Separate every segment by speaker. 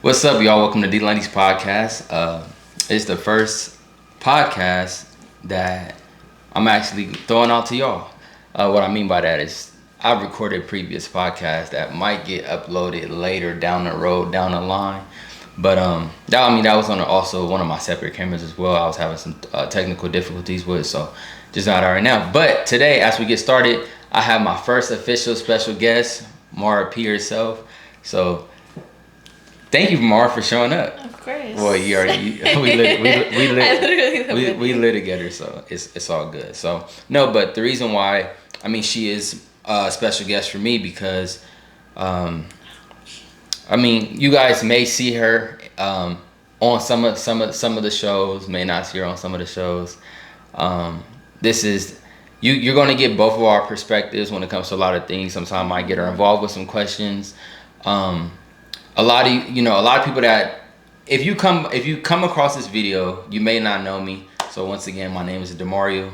Speaker 1: What's up, y'all? Welcome to d.visionz podcast. It's the first podcast that I'm actually throwing out to y'all. What I mean by that is I've recorded previous podcasts that might get uploaded later down the road, down the line. But that was on also one of my separate cameras as well. I was having some technical difficulties with, so just not out right now. But today, as we get started, I have my first official special guest, Mara P herself. So thank you, Mara, for showing up.
Speaker 2: Of course.
Speaker 1: Well, you already we lit
Speaker 2: I literally
Speaker 1: we lit together, so it's all good. So no, but the reason why she is a special guest for me because you guys may see her on some of the shows, may not see her on some of the shows. This is you're going to get both of our perspectives when it comes to a lot of things. Sometimes I might get her involved with some questions. A lot of people that if you come across this video, you may not know me. So once again, my name is Demario.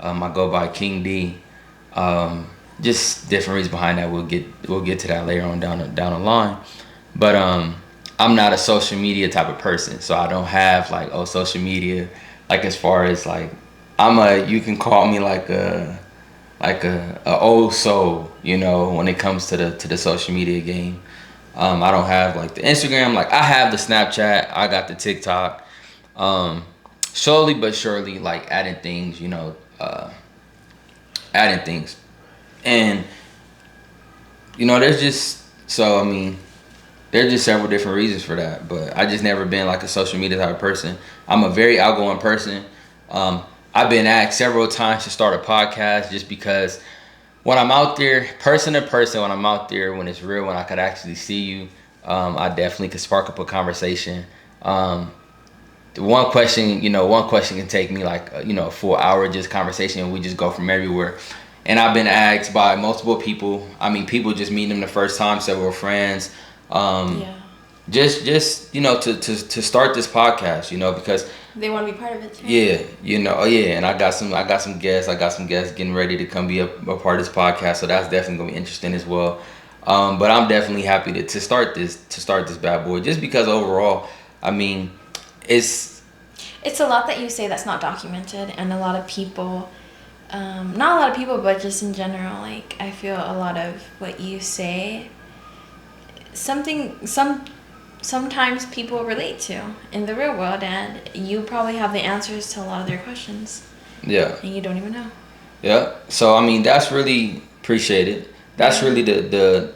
Speaker 1: I go by King D. Just different reasons behind that. We'll get to that later on down the line. But I'm not a social media type of person, so I don't have social media. Like as far as you can call me like a old soul, when it comes to the social media game. I don't have the Instagram. I have the Snapchat. I got the TikTok. Slowly but surely, adding things, adding things. And, there's just several different reasons for that. But I just never been a social media type of person. I'm a very outgoing person. I've been asked several times to start a podcast just because when I'm out there, person to person, when I'm out there, when it's real, when I could actually see you, I definitely could spark up a conversation. One question can take me a full hour just conversation, and we just go from everywhere. And I've been asked by multiple people. People just meeting them the first time, several friends. Just to start this podcast, because
Speaker 2: they want to be part of it too.
Speaker 1: Yeah, and I got some guests getting ready to come be a part of this podcast, so that's definitely gonna be interesting as well. But I'm definitely happy to start this bad boy, just because overall, it's
Speaker 2: a lot that you say that's not documented, and a lot of people, not a lot of people, but just in general, I feel a lot of what you say, sometimes people relate to in the real world, and you probably have the answers to a lot of their questions.
Speaker 1: Yeah.
Speaker 2: And you don't even know.
Speaker 1: Yeah. So that's really appreciated. That's really the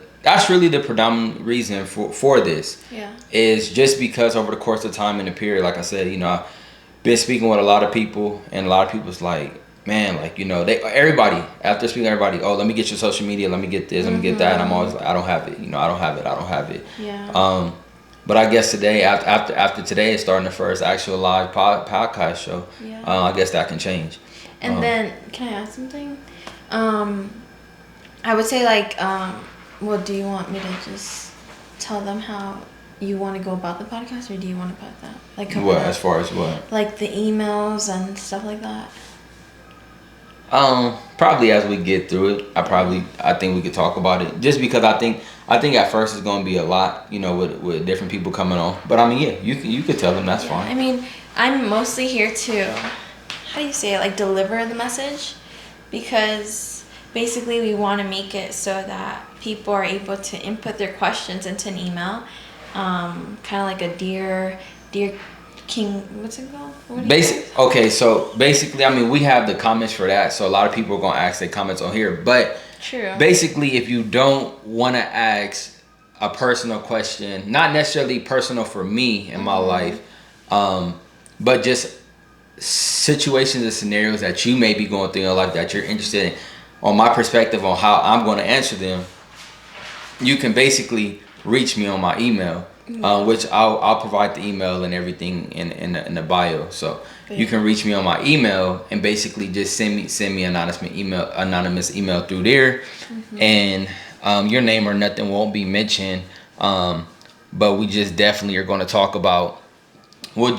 Speaker 1: predominant reason for this.
Speaker 2: Yeah.
Speaker 1: Is just because over the course of time in the period, like I said, I've been speaking with a lot of people, and a lot of people's everybody, after speaking to everybody, oh, let me get your social media, let me get this, let me get that, and I'm always like, I don't have it, I don't have it.
Speaker 2: Yeah.
Speaker 1: But I guess today, after today is starting the first actual live podcast show.
Speaker 2: Yeah.
Speaker 1: I guess that can change.
Speaker 2: And then, can I add something? I would say well, do you want me to just tell them how you want to go about the podcast, or do you want to put that
Speaker 1: What as far as what?
Speaker 2: The emails and stuff like that.
Speaker 1: Probably as we get through it, I think we could talk about it. Just because I think at first it's gonna be a lot, with different people coming on. But you could tell them that's fine.
Speaker 2: I'm mostly here to, how do you say it, deliver the message, because basically we want to make it so that people are able to input their questions into an email, kind of like a dear King, what's it called?
Speaker 1: So basically, we have the comments for that. So a lot of people are gonna ask their comments on here. But
Speaker 2: true.
Speaker 1: Basically, if you don't want to ask a personal question, not necessarily personal for me in my life, but just situations and scenarios that you may be going through in your life that you're interested in, on my perspective on how I'm going to answer them, you can basically reach me on my email. Which I'll provide the email and everything in the bio, so you can reach me on my email and basically just send me anonymous email through there, and your name or nothing won't be mentioned, but we just definitely are going to talk about. I'll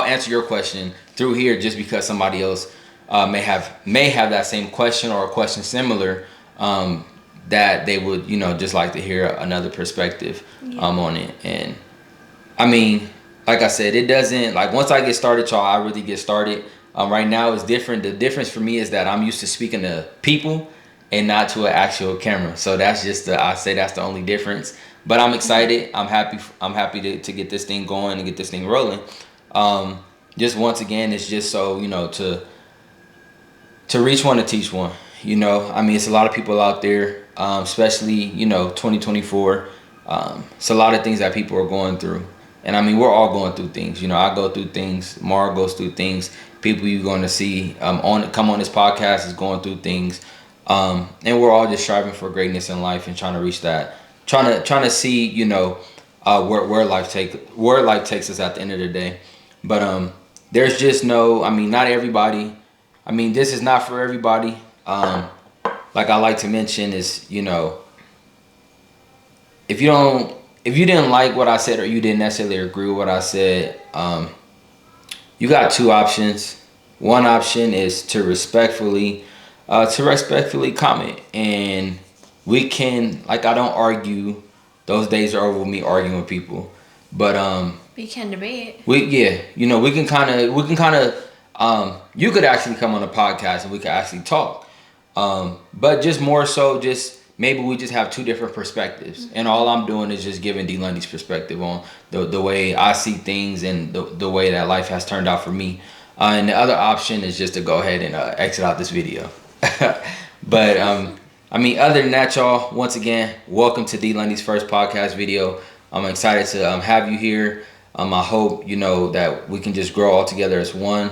Speaker 1: answer your question through here just because somebody else may have that same question or a question similar. that they would, just like to hear another perspective on it. And I mean, like I said, it doesn't, like, once I get started, y'all, I really get started. Right now it's different. The difference for me is that I'm used to speaking to people and not to an actual camera. So that's just I say that's the only difference. But I'm excited. I'm happy. I'm happy to get this thing going and get this thing rolling. Just once again, it's just so, to reach one, to teach one. I mean, it's a lot of people out there, especially 2024. It's a lot of things that people are going through. And I mean, we're all going through things. I go through things. Mara goes through things. People you're going to see come on this podcast is going through things. And we're all just striving for greatness in life and trying to reach that. Trying to see, where life takes us at the end of the day. But there's just no. I mean, not everybody. I mean, this is not for everybody. Like I like to mention is, if you didn't like what I said or you didn't necessarily agree with what I said, you got two options. One option is to respectfully comment, and we can, like, I don't argue. Those days are over with me arguing with people, but
Speaker 2: we can debate.
Speaker 1: We can kind of you could actually come on a podcast and we could actually talk, but just more so, just maybe we just have two different perspectives, and all I'm doing is just giving D. Lundy's perspective on the way I see things and the way that life has turned out for me. And the other option is just to go ahead and exit out this video. But I mean, other than that, y'all, once again, welcome to D. Lundy's first podcast video. I'm excited to have you here. I hope that we can just grow all together as one.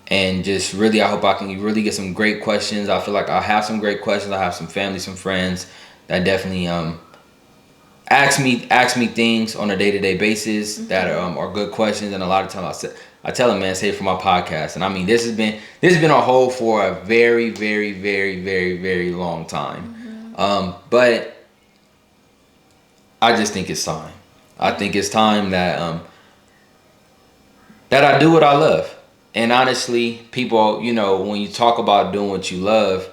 Speaker 1: And just really, I hope I can really get some great questions. I feel like I have some great questions. I have some family, some friends that definitely ask me things on a day-to-day basis that are good questions. And a lot of times I tell them, man, save it for my podcast. And I mean, this has been on hold for a very, very, very, very, very long time. But I just think it's time. I think it's time that I do what I love. And honestly, people, when you talk about doing what you love,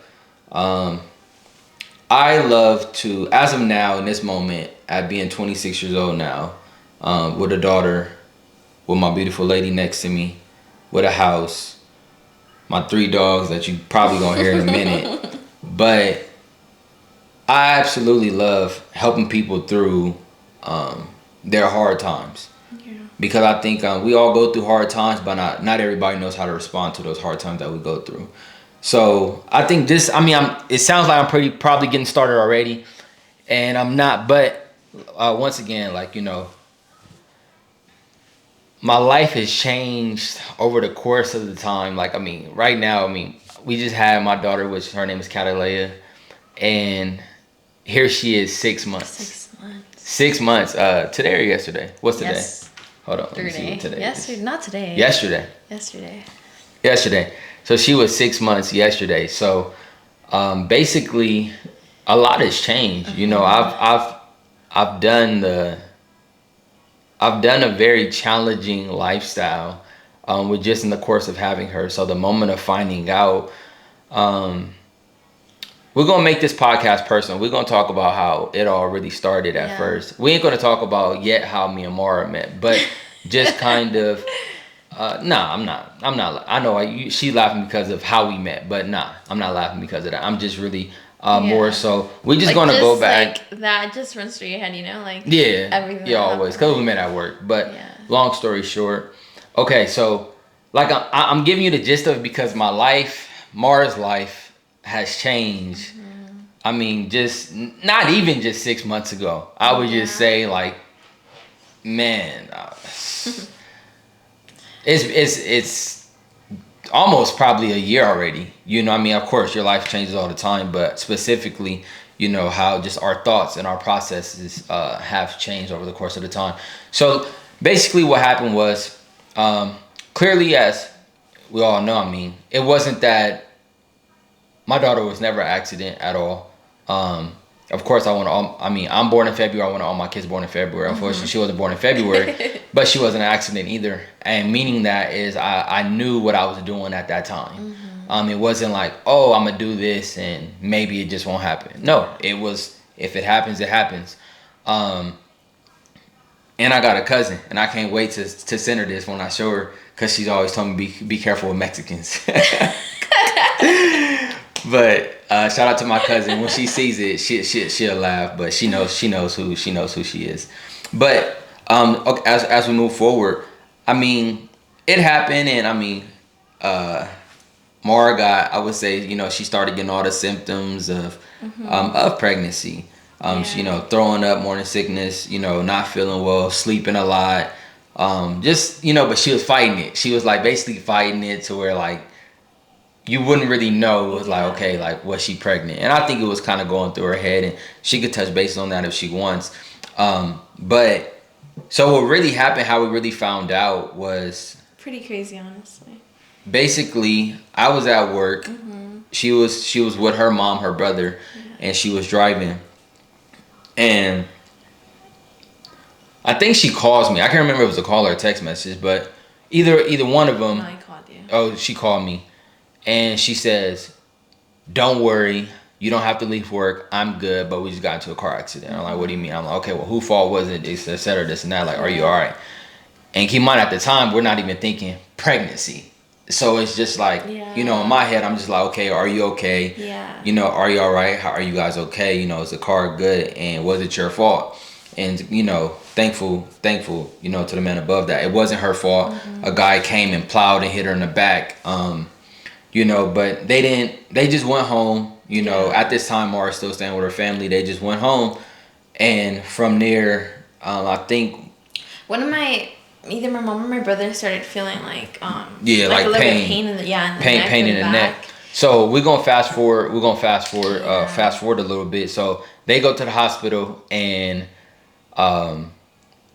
Speaker 1: I love to, as of now, in this moment, at being 26 years old now, with a daughter, with my beautiful lady next to me, with a house, my 3 dogs that you probably gonna hear in a minute. But I absolutely love helping people through their hard times. Because I think we all go through hard times, but not everybody knows how to respond to those hard times that we go through. So I think it sounds like I'm probably getting started already, and I'm not. But once again, like, my life has changed over the course of the time. Like, I mean, right now, we just had my daughter, which her name is Catalea, and here she is, 6 months. 6 months. 6 months. Today or yesterday? What's today?
Speaker 2: Yes.
Speaker 1: Hold on. Let me see what today is.
Speaker 2: Not today.
Speaker 1: Yesterday. So she was 6 months yesterday. So basically, a lot has changed. I've done a very challenging lifestyle with just in the course of having her. So the moment of finding out, we're going to make this podcast personal. We're going to talk about how it all really started at first. We ain't going to talk about yet how me and Mara met, but just kind of, I'm not. I know she's laughing because of how we met, but I'm not laughing because of that. I'm just really more so, we're just going to go back.
Speaker 2: Like, that just runs through your head, like
Speaker 1: everything. Yeah, always, because we met at work. But long story short, okay, so like I'm giving you the gist of it because Mara's life, has changed. I mean, just not even just 6 months ago. I would just say, like, man, it's almost probably a year already. I mean, of course, your life changes all the time, but specifically, how just our thoughts and our processes have changed over the course of the time. So basically, what happened was, clearly, as we all know, I mean, it wasn't that. My daughter was never an accident at all. Of course, I'm born in February. I want all my kids born in February. Unfortunately, she wasn't born in February, but she wasn't an accident either. And meaning that is I knew what I was doing at that time. It wasn't like, oh, I'm gonna do this and maybe it just won't happen. No, it was, if it happens, it happens. And I got a cousin, and I can't wait to send her this when I show her, because she's always told me be careful with Mexicans. But shout out to my cousin. When she sees it, she'll laugh, but she knows who she is. But okay, as we move forward, I mean, it happened, and I mean, Mara got, I would say, she started getting all the symptoms of pregnancy. She, throwing up, morning sickness, not feeling well, sleeping a lot. Just, but she was fighting it. She was like basically fighting it to where like you wouldn't really know. It was like, okay, like, was she pregnant? And I think it was kind of going through her head, and she could touch base on that if she wants. But so what really happened, how we really found out, was
Speaker 2: pretty crazy, honestly.
Speaker 1: Basically, I was at work. She was with her mom, her brother, and she was driving. And I think she calls me. I can't remember if it was a call or a text message, but either one of them.
Speaker 2: No, I called you.
Speaker 1: Oh, she called me. And she says, don't worry, you don't have to leave work. I'm good, but we just got into a car accident. I'm like, what do you mean? I'm like, okay, well, whose fault was it? Et cetera, this and that. Like, are you all right? And keep in mind, at the time, we're not even thinking pregnancy. So it's just like, in my head, I'm just like, okay, are you okay?
Speaker 2: Yeah.
Speaker 1: Are you all right? How are you guys okay? Is the car good? And was it your fault? And, thankful, to the man above that. It wasn't her fault. A guy came and plowed and hit her in the back. But they just went home, at this time, Mara's still staying with her family. They just went home. And from there, I think
Speaker 2: either my mom or my brother started feeling like
Speaker 1: like
Speaker 2: a little
Speaker 1: pain,
Speaker 2: bit of pain in the
Speaker 1: pain in the neck. So we're gonna fast forward. Fast forward a little bit. So they go to the hospital, and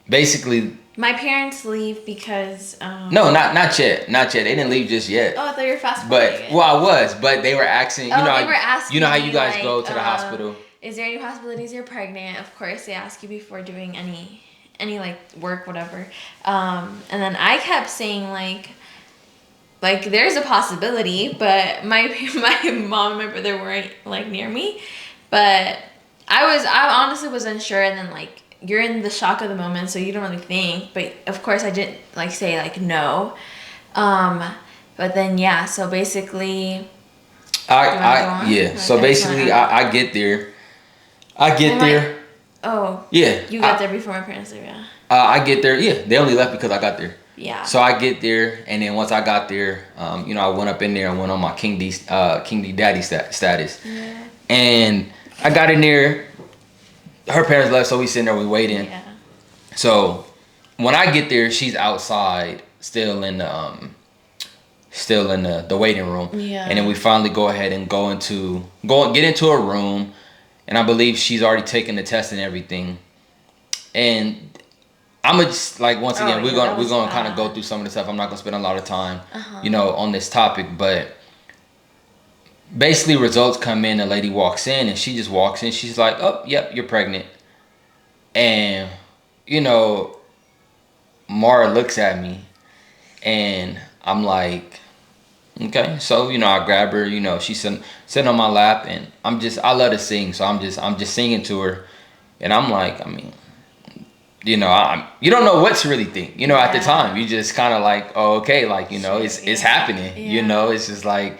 Speaker 1: basically,
Speaker 2: my parents leave because
Speaker 1: no, not yet. They didn't leave just yet.
Speaker 2: Oh, I thought you were fast forwarding.
Speaker 1: But I was. But they were asking.
Speaker 2: They were asking.
Speaker 1: How you guys go to the hospital?
Speaker 2: Is there any possibilities you're pregnant? Of course, they ask you before doing any like work, whatever. And then I kept saying like there's a possibility, but my mom and my brother weren't like near me. But I honestly was unsure, and then like you're in the shock of the moment, so you don't really think. But of course, I didn't like say like no. But then so basically,
Speaker 1: So basically, I get there.
Speaker 2: Oh.
Speaker 1: Yeah.
Speaker 2: You got there before my parents did, yeah.
Speaker 1: I get there. Yeah, they only left because I got there.
Speaker 2: Yeah.
Speaker 1: So I get there, and then once I got there, I went up in there and went on my King D Daddy status.
Speaker 2: Yeah.
Speaker 1: And I got in there. Her parents left, so we sitting there, we waiting.
Speaker 2: Yeah.
Speaker 1: So when I get there, she's outside, still in the waiting room.
Speaker 2: Yeah.
Speaker 1: And then we finally go ahead and get into a room, and I believe she's already taken the test and everything. And I'm just like, once again, we're gonna kind of go through some of the stuff. I'm not gonna spend a lot of time, on this topic, but basically results come in. A lady walks in, and she just walks in. She's like, "Oh, yep, you're pregnant." And Mara looks at me, and I'm like, okay. So I grab her. She's sitting on my lap, and I love to sing, so I'm just singing to her, and I'm like, I mean, you don't know what to really think. At the time, you just kind of like, oh, okay, like it's happening.
Speaker 2: Yeah.
Speaker 1: It's just like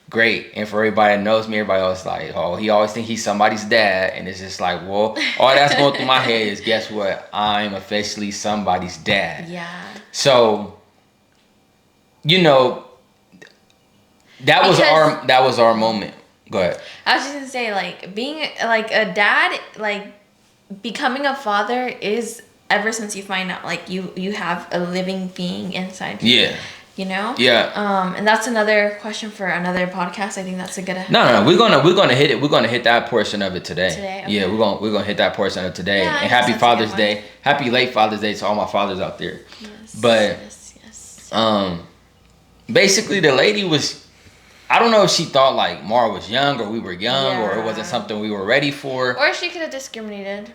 Speaker 1: great. And for everybody that knows me, everybody else like, oh, he always think he's somebody's dad, and it's just like, well, all that's going through my head is, guess what? I'm officially somebody's dad.
Speaker 2: Yeah.
Speaker 1: So, that was our moment. Go ahead.
Speaker 2: I was just gonna say, like, being like a dad, like becoming a father is ever since you find out like you have a living being inside you.
Speaker 1: Yeah.
Speaker 2: Yeah. And that's another question for another podcast. I think that's a good.
Speaker 1: No. We're gonna hit it. We're gonna hit that portion of it today.
Speaker 2: Okay.
Speaker 1: Yeah, we're gonna hit that portion of it today.
Speaker 2: Yeah,
Speaker 1: and happy Father's Day. Happy late Father's Day to all my fathers out there.
Speaker 2: Yes.
Speaker 1: But
Speaker 2: yes.
Speaker 1: Basically the lady was, I don't know if she thought like Mara was young or we were young or it wasn't something we were ready for.
Speaker 2: Or she could have discriminated.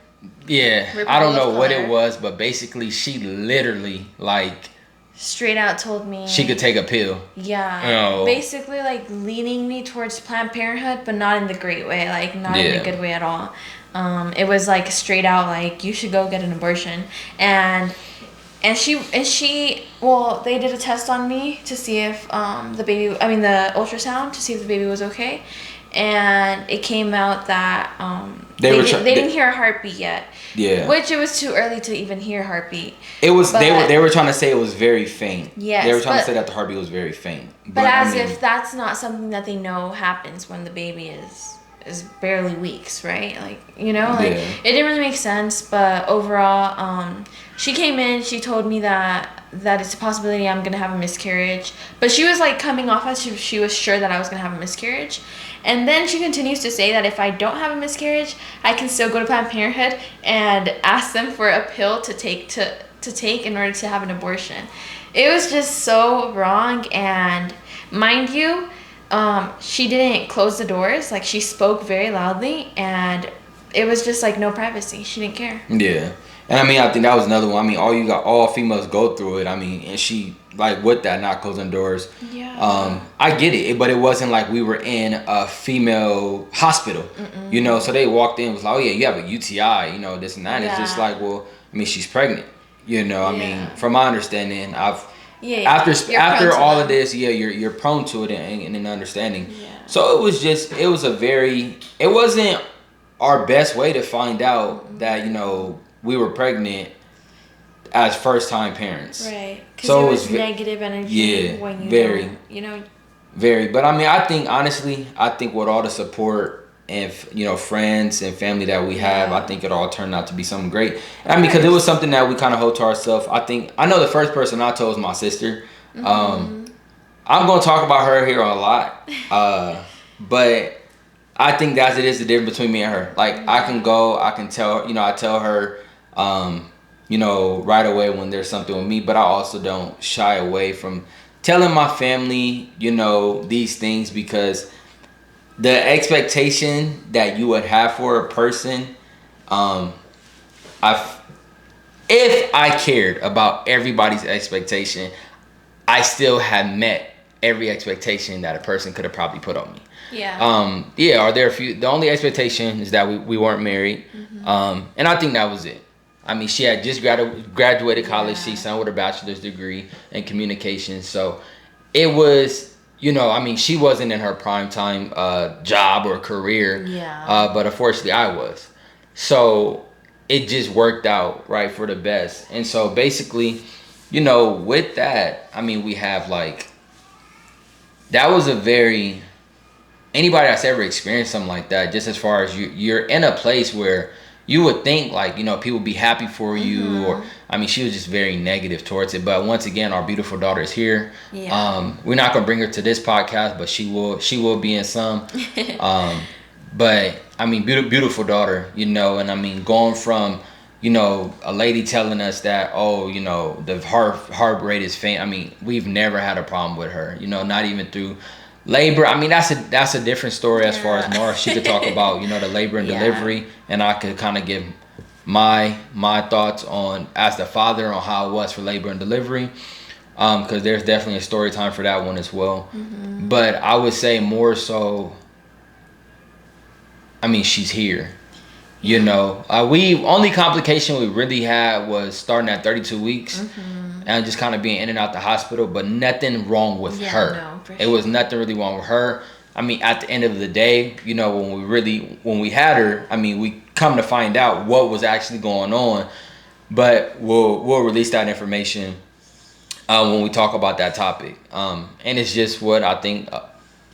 Speaker 1: Yeah, I don't know what it was, but basically she literally like
Speaker 2: straight out told me
Speaker 1: she could take a pill.
Speaker 2: Yeah. Basically, like, leaning me towards Planned Parenthood, but not in the great way. Like, not in a good way at all. It was, like, straight out, like, you should go get an abortion. And she, well, they did a test on me to see if the ultrasound to see if the baby was okay. And it came out that they didn't hear a heartbeat yet.
Speaker 1: Yeah.
Speaker 2: Which it was too early to even hear a heartbeat.
Speaker 1: It was they were trying to say it was very faint.
Speaker 2: Yes.
Speaker 1: They were trying to say that the heartbeat was very faint.
Speaker 2: But if that's not something that they know happens when the baby is barely weeks, right? Like, you know, like it didn't really make sense, but overall, she came in, she told me that it's a possibility I'm gonna have a miscarriage. But she was like coming off as she was sure that I was gonna have a miscarriage. And then she continues to say that if I don't have a miscarriage, I can still go to Planned Parenthood and ask them for a pill to take in order to have an abortion. It was just so wrong. And mind you, she didn't close the doors. Like, she spoke very loudly, and it was just like no privacy. She didn't care.
Speaker 1: Yeah. And I mean, I think that was another one. I mean, all females go through it. I mean, and she, like, with that, not closing doors.
Speaker 2: Yeah.
Speaker 1: I get it, but it wasn't like we were in a female hospital, you know. So they walked in, was like, oh yeah, you have a UTI, you know, this and that. Yeah. It's just like, well, I mean, she's pregnant, you know. I mean, from my understanding, after all of this, you're prone to it and an understanding. Yeah. So it wasn't our best way to find out that, you know, we were pregnant as first-time parents.
Speaker 2: Right. Because so it was negative energy when you
Speaker 1: very,
Speaker 2: you know.
Speaker 1: Very. But I mean, I think, honestly, with all the support and, you know, friends and family that we have, I think it all turned out to be something great. And I mean, because it was something that we kind of hold to ourselves. I know the first person I told was my sister. I'm going to talk about her here a lot. But I think it is the difference between me and her. Like, I can tell, you know, I tell her, you know, right away when there's something with me, but I also don't shy away from telling my family, you know, these things, because the expectation that you would have for a person, if I cared about everybody's expectation, I still have met every expectation that a person could have probably put on me.
Speaker 2: Yeah.
Speaker 1: Are there a few? The only expectation is that we weren't married, and I think that was it. I mean, she had just graduated college. She's done with her bachelor's degree in communications. So it was, you know, I mean, she wasn't in her prime time job or career.
Speaker 2: Yeah.
Speaker 1: But unfortunately, I was. So it just worked out right for the best. And so basically, you know, with that, I mean, we have like, that was a very, anybody that's ever experienced something like that, just as far as you're in a place where you would think, like, you know, people be happy for you, or, I mean, she was just very negative towards it. But once again, our beautiful daughter is here.
Speaker 2: Yeah.
Speaker 1: We're not gonna bring her to this podcast, but she will be in some. But I mean, beautiful daughter, you know. And I mean, going from, you know, a lady telling us that, oh, you know, the heart rate is faint. I mean, we've never had a problem with her, you know, not even through labor. I mean, that's a different story as far as Mara. She could talk about, you know, the labor and delivery, and I could kind of give my thoughts on, as the father, on how it was for labor and delivery, because there's definitely a story time for that one as well. But I would say more so, I mean, she's here. You know, only complication we really had was starting at 32 weeks and just kind of being in and out the hospital, but nothing wrong with her.
Speaker 2: No,
Speaker 1: it was nothing really wrong with her. I mean, at the end of the day, you know, when we had her, I mean, we come to find out what was actually going on, but we'll release that information when we talk about that topic. And it's just what I think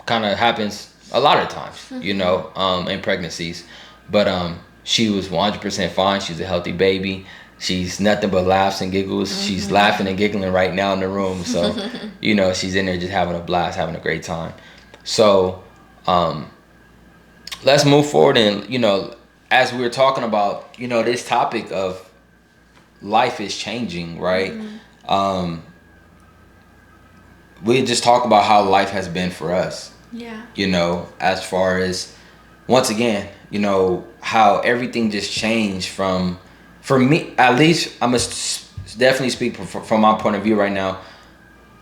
Speaker 1: kind of happens a lot of times, you know, in pregnancies. But she was 100% fine. She's a healthy baby. She's nothing but laughs and giggles. She's laughing and giggling right now in the room. So, you know, she's in there just having a blast, having a great time. So, let's move forward. And, you know, as we were talking about, you know, this topic of life is changing, right? We just talk about how life has been for us.
Speaker 2: Yeah.
Speaker 1: You know, as far as, once again, you know, how everything just changed for me, at least. I must definitely speak from my point of view right now.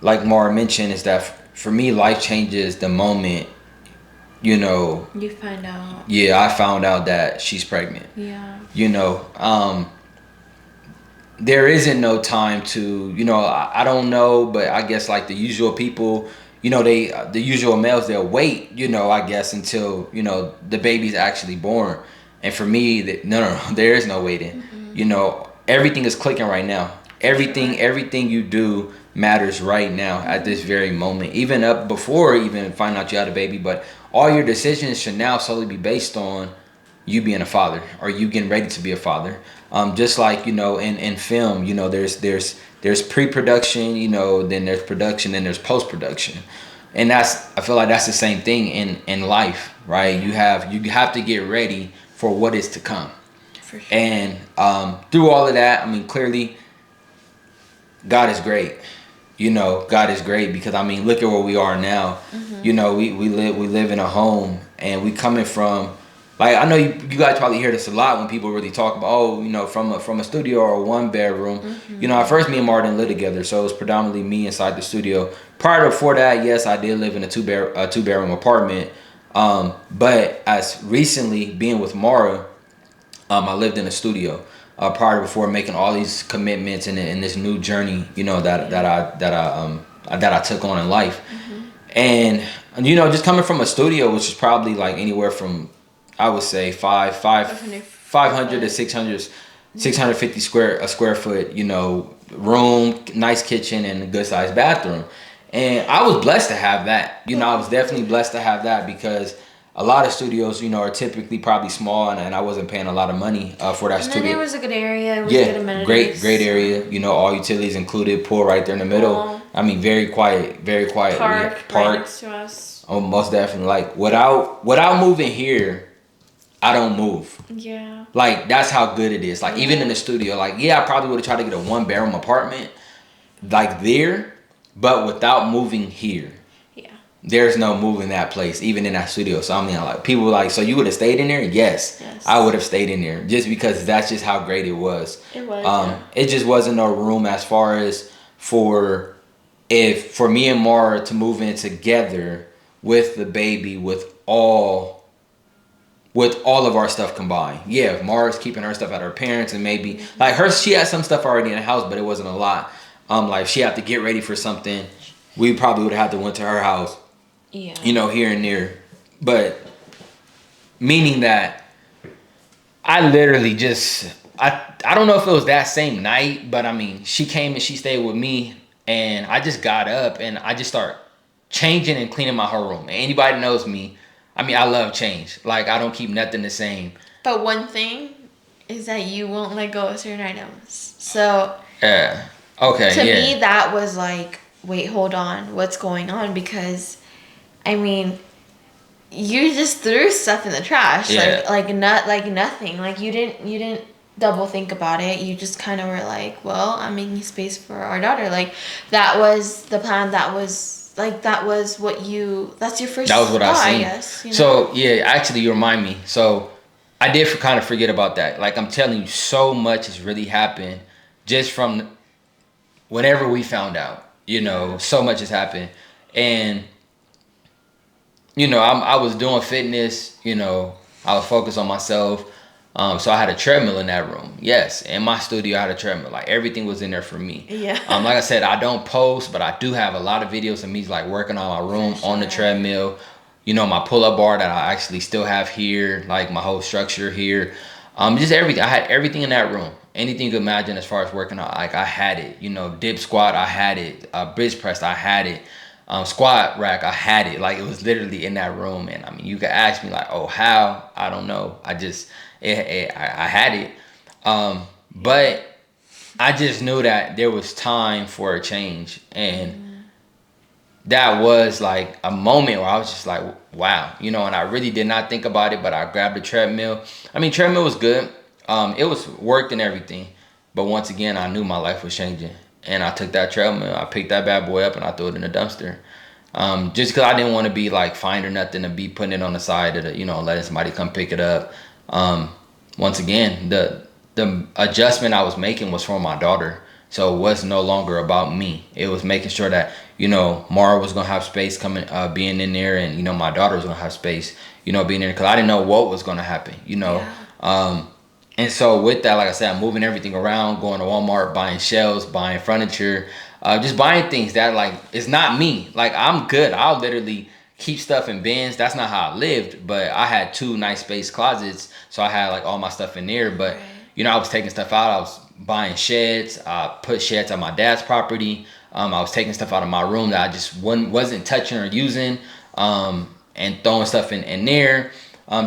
Speaker 1: like Mara mentioned, is that for me, life changes the moment, you know.
Speaker 2: You find out.
Speaker 1: Yeah, I found out that she's pregnant.
Speaker 2: Yeah.
Speaker 1: You know, there isn't no time to, you know, I don't know, but I guess like the usual people, you know, the usual males, they'll wait, you know, I guess until, you know, the baby's actually born. And for me, no, there is no waiting.
Speaker 2: Mm-hmm.
Speaker 1: You know, everything is clicking right now. Everything you do matters right now at this very moment. Even up before even finding out you had a baby, but all your decisions should now solely be based on you being a father or you getting ready to be a father. Just like, you know, in film, you know, there's pre-production, you know, then there's production, then there's post-production. And I feel like that's the same thing in life, right? You have to get ready for what is to come.
Speaker 2: For sure.
Speaker 1: And through all of that, I mean, clearly God is great. You know, God is great because I mean, look at where we are now.
Speaker 2: Mm-hmm.
Speaker 1: You know, we live in a home, and we coming from, like, I know you guys probably hear this a lot when people really talk about, oh, you know, from a studio or a 1 bedroom.
Speaker 2: Mm-hmm.
Speaker 1: You know, at first me and Martin lived together, so it was predominantly me inside the studio. Prior to before that, yes, I did live in a two bedroom apartment. But as recently being with Mara, I lived in a studio. Prior to before making all these commitments and in this new journey, you know, that I took on in life.
Speaker 2: Mm-hmm.
Speaker 1: And you know, just coming from a studio, which is probably like anywhere from, I would say 500 to 650 square foot, you know, room, nice kitchen, and a good sized bathroom. And I was blessed to have that. You know, I was definitely blessed to have that because a lot of studios, you know, are typically probably small, and I wasn't paying a lot of money for that
Speaker 2: And
Speaker 1: studio.
Speaker 2: then it was a good area. It was good amenities.
Speaker 1: great area. You know, all utilities included. Pool right there in the middle.
Speaker 2: Pool.
Speaker 1: I mean, very quiet.
Speaker 2: Park right next to us.
Speaker 1: Oh, most definitely. Like without moving here, I don't move.
Speaker 2: Yeah.
Speaker 1: Like that's how good it is. Like even in the studio, like yeah, I probably would have tried to get a 1 bedroom apartment, like there, but without moving here.
Speaker 2: Yeah.
Speaker 1: There's no moving that place, even in that studio. So I mean, like people were like, so you would have stayed in there? Yes. I would have stayed in there just because that's just how great it was.
Speaker 2: It was.
Speaker 1: It just wasn't no room as far as for me and Mara to move in together with the baby with all of our stuff combined. Yeah, Mara's keeping her stuff at her parents, and maybe like she had some stuff already in the house, but it wasn't a lot. Like if she had to get ready for something, we probably would have had to went to her house.
Speaker 2: Yeah.
Speaker 1: You know, here and there. But meaning that I literally just I don't know if it was that same night, but I mean, she came and she stayed with me, and I just got up and I just start changing and cleaning my whole room. And anybody knows me, I mean, I love change. Like I don't keep nothing the same.
Speaker 2: But one thing is that you won't let go of certain items. So
Speaker 1: yeah. Okay.
Speaker 2: To me, that was like, wait, hold on, what's going on? Because, I mean, you just threw stuff in the trash, like nothing. Like you didn't double think about it. You just kind of were like, well, I'm making space for our daughter. Like that was the plan. That's your first.
Speaker 1: That was what I seen.
Speaker 2: I guess. You know?
Speaker 1: So yeah, actually, you remind me. So I did kind of forget about that. Like I'm telling you, so much has really happened just from whenever we found out. You know, so much has happened, and you know, I was doing fitness. You know, I was focused on myself. So I had a treadmill in that room. Yes, in my studio I had a treadmill. Like everything was in there for me.
Speaker 2: Yeah.
Speaker 1: Like I said, I don't post, but I do have a lot of videos of me like working on my room on the treadmill. You know, my pull-up bar that I actually still have here, like my whole structure here. Just everything. I had everything in that room. Anything you could imagine as far as working out, like I had it. You know, dip squat, I had it. Bench press, I had it. Squat rack, I had it. Like it was literally in that room. And I mean, you could ask me like, oh, how? I don't know. I had it. But I just knew that there was time for a change. And that was like a moment where I was just like, wow, you know, and I really did not think about it, but I grabbed the treadmill. I mean, treadmill was good. It was worked and everything. But once again, I knew my life was changing. And I took that treadmill, I picked that bad boy up, and I threw it in the dumpster. Just because I didn't want to be like fined or nothing, to be putting it on the side of the, you know, letting somebody come pick it up. Once again, the adjustment I was making was for my daughter. So it was no longer about me. It was making sure that, Mara was gonna have space coming, being in there, and my daughter was gonna have space, being there, because I didn't know what was gonna happen,
Speaker 2: Yeah.
Speaker 1: And so with that, like I said, I'm moving everything around, going to Walmart, buying shelves, buying furniture, just buying things that like it's not me. Like I'm good. I'll literally keep stuff in bins. That's not how I lived, but I had two nice space closets, so I had like all my stuff in there. But
Speaker 2: Right.
Speaker 1: I was taking stuff out. I was buying sheds. I put sheds on my dad's property. I was taking stuff out of my room that I just wasn't touching or using, and throwing stuff in there.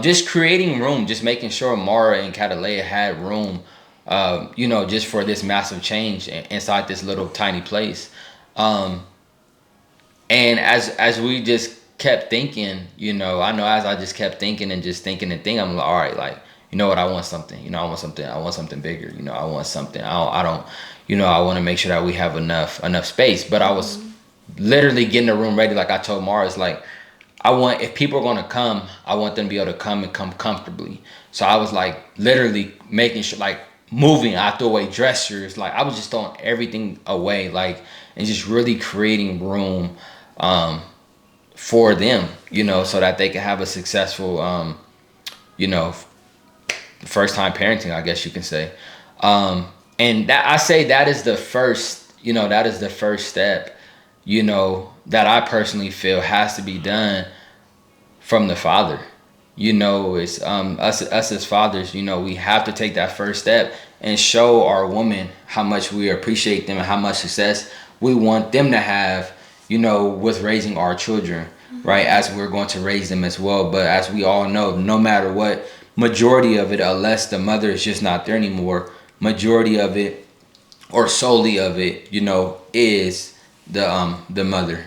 Speaker 1: Just creating room, just making sure Mara and Catalea had room, just for this massive change inside this little tiny place. Um, and as we just kept thinking, I know as I just kept thinking and just thinking and thinking, I'm like, all right, like, you know what, I want something. I want something bigger. I want something. I don't, I want to make sure that we have enough space. But I was literally getting the room ready. Like I told Mara, it's like, I want, if people are gonna come, I want them to be able to come and come comfortably. So I was like literally making sure, like moving. I threw away dressers. Like I was just throwing everything away, like, and just really creating room, for them, so that they can have a successful, you know, first time parenting, I guess you can say. And that, I say that is the first, that is the first step, that I personally feel has to be done from the father. It's us as fathers, we have to take that first step and show our woman how much we appreciate them and how much success we want them to have, with raising our children, right? As we're going to raise them as well. But as we all know, no matter what, majority of it, unless the mother is just not there anymore, majority of it or solely of it, is the mother.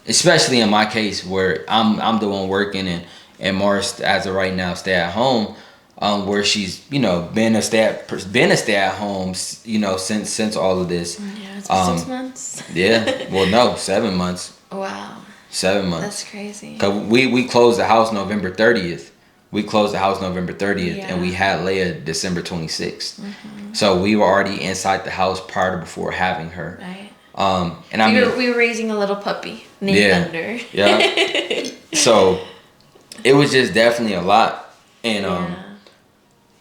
Speaker 1: Especially in my case where I'm the one working, and Morris as of right now stay at home, where she's been a stay at home, since all of this.
Speaker 2: Yeah, it's been 6 months.
Speaker 1: Yeah, well, no, 7 months.
Speaker 2: Wow.
Speaker 1: 7 months.
Speaker 2: That's crazy.
Speaker 1: Cause we closed the house November 30th. We closed the house November 30th,
Speaker 2: Yeah.
Speaker 1: and we had Leia December 26th. So we were already inside the house prior to before having her.
Speaker 2: Right.
Speaker 1: And
Speaker 2: we were raising a little puppy named Thunder.
Speaker 1: Yeah. So it was just definitely a lot. And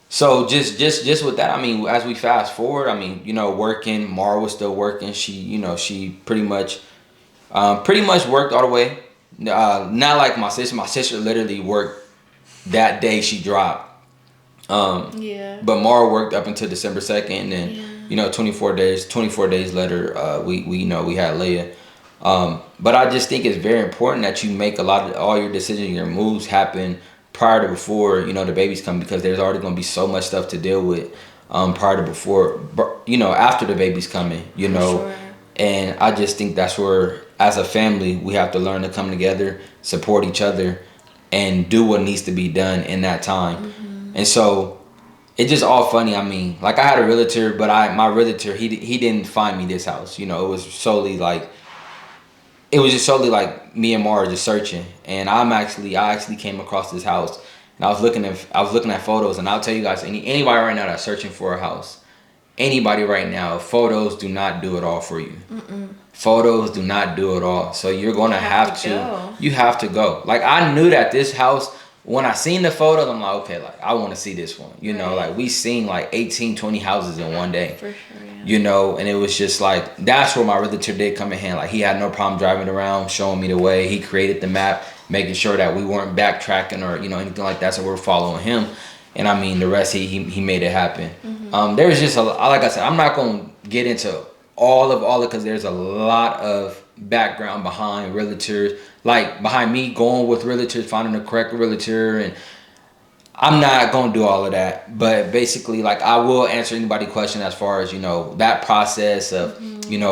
Speaker 1: so just with that, I mean, as we fast forward, I mean, working, Mara was still working. She pretty much worked all the way. Not like my sister. My sister literally worked that day she dropped.
Speaker 2: Yeah.
Speaker 1: But Mara worked up until December 2nd, and then 24 days later, we had Leia. But I just think it's very important that you make all your decisions, your moves happen prior to before the babies come, because there's already going to be so much stuff to deal with prior to before, after the baby's coming,
Speaker 2: Sure.
Speaker 1: And I just think that's where, as a family, we have to learn to come together, support each other, and do what needs to be done in that time. And so it's just all funny. I mean, like I had a realtor, but my realtor, he didn't find me this house. It was just solely like me and Mara just searching. And I actually came across this house, and I was looking at photos, and I'll tell you guys, anybody right now that's searching for a house, anybody right now, photos do not do it all for you. Photos do not do it all. So you're going to have to you have to go. Like I knew that this house, when I seen the photos, I'm like, okay, like I want to see this one. Like we seen like 18, 20 houses in one day.
Speaker 2: For sure, yeah.
Speaker 1: And it was just like, that's where my realtor did come in hand. Like he had no problem driving around, showing me the way. He created the map, making sure that we weren't backtracking or anything like that. So we're following him. And I mean, the rest, he made it happen. There's just like I said, I'm not going to get into all of it, because there's a lot of background behind realtors, like behind me going with realtors, finding the correct realtor, and I'm not going to do all of that. But basically, like, I will answer anybody's question as far as that process of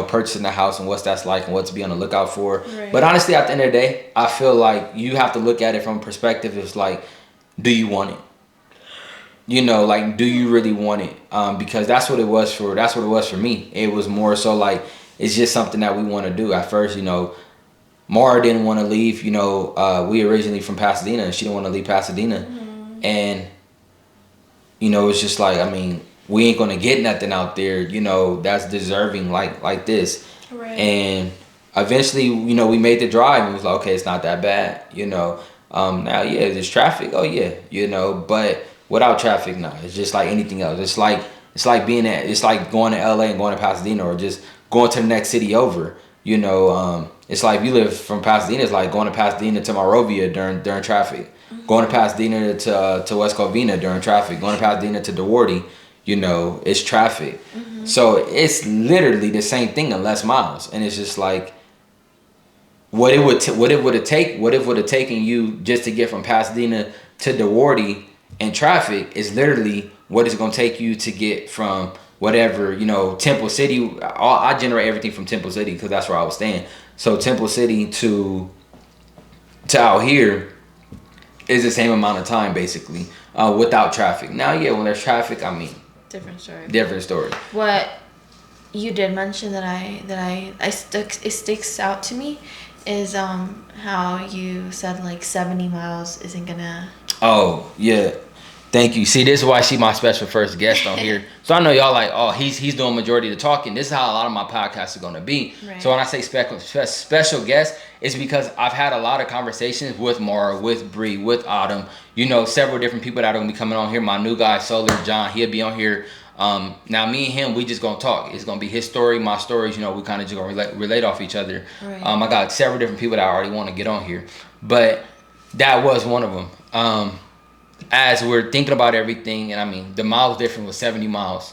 Speaker 1: purchasing the house and what's that's like and what to be on the lookout for.
Speaker 2: Right.
Speaker 1: But honestly, at the end of the day, I feel like you have to look at it from a perspective. It's like, do you want it? Like, do you really want it? Because that's what it was for me. It was more so like, it's just something that we want to do. At first, Mara didn't want to leave. We originally from Pasadena, and she didn't want to leave Pasadena. And, it's just like, I mean, we ain't going to get nothing out there, that's deserving like this.
Speaker 2: Right.
Speaker 1: And eventually, you know, we made the drive and it was like, okay, it's not that bad, you know. Now, yeah, there's traffic. Oh yeah, you know, but without traffic, no, it's just like anything else. It's like going to LA and going to Pasadena, or just going to the next city over. You know, it's like if you live from Pasadena, it's like going to Pasadena to Monrovia during traffic. Going to Pasadena to West Covina during traffic. Going to Pasadena to DeWarty, you know, it's traffic. So it's literally the same thing in less miles, and it's just like what it would have taken you just to get from Pasadena to DeWarty in traffic is literally what it's gonna take you to get from whatever, you know, Temple City. I generate everything from Temple City because that's where I was staying. So Temple City to out here is the same amount of time basically, without traffic. Now, yeah, when there's traffic, I mean,
Speaker 2: Different story.
Speaker 1: different story.
Speaker 2: What you did mention it sticks out to me is how you said like 70 miles isn't gonna.
Speaker 1: Oh yeah, thank you. See, this is why she my special first guest on here. So I know y'all like, oh, he's doing majority of the talking. This is how a lot of my podcasts are gonna be.
Speaker 2: Right.
Speaker 1: So when I say special guest, it's because I've had a lot of conversations with Mara, with Bree, with Autumn. You know, several different people that are gonna be coming on here. My new guy, Solar John, he'll be on here. Now me and him, we just gonna talk. It's gonna be his story, my stories. You know, we kind of just gonna relate off each other.
Speaker 2: Right.
Speaker 1: I got several different people that I already want to get on here, but that was one of them. As we're thinking about everything, and I mean, the miles difference was 70 miles.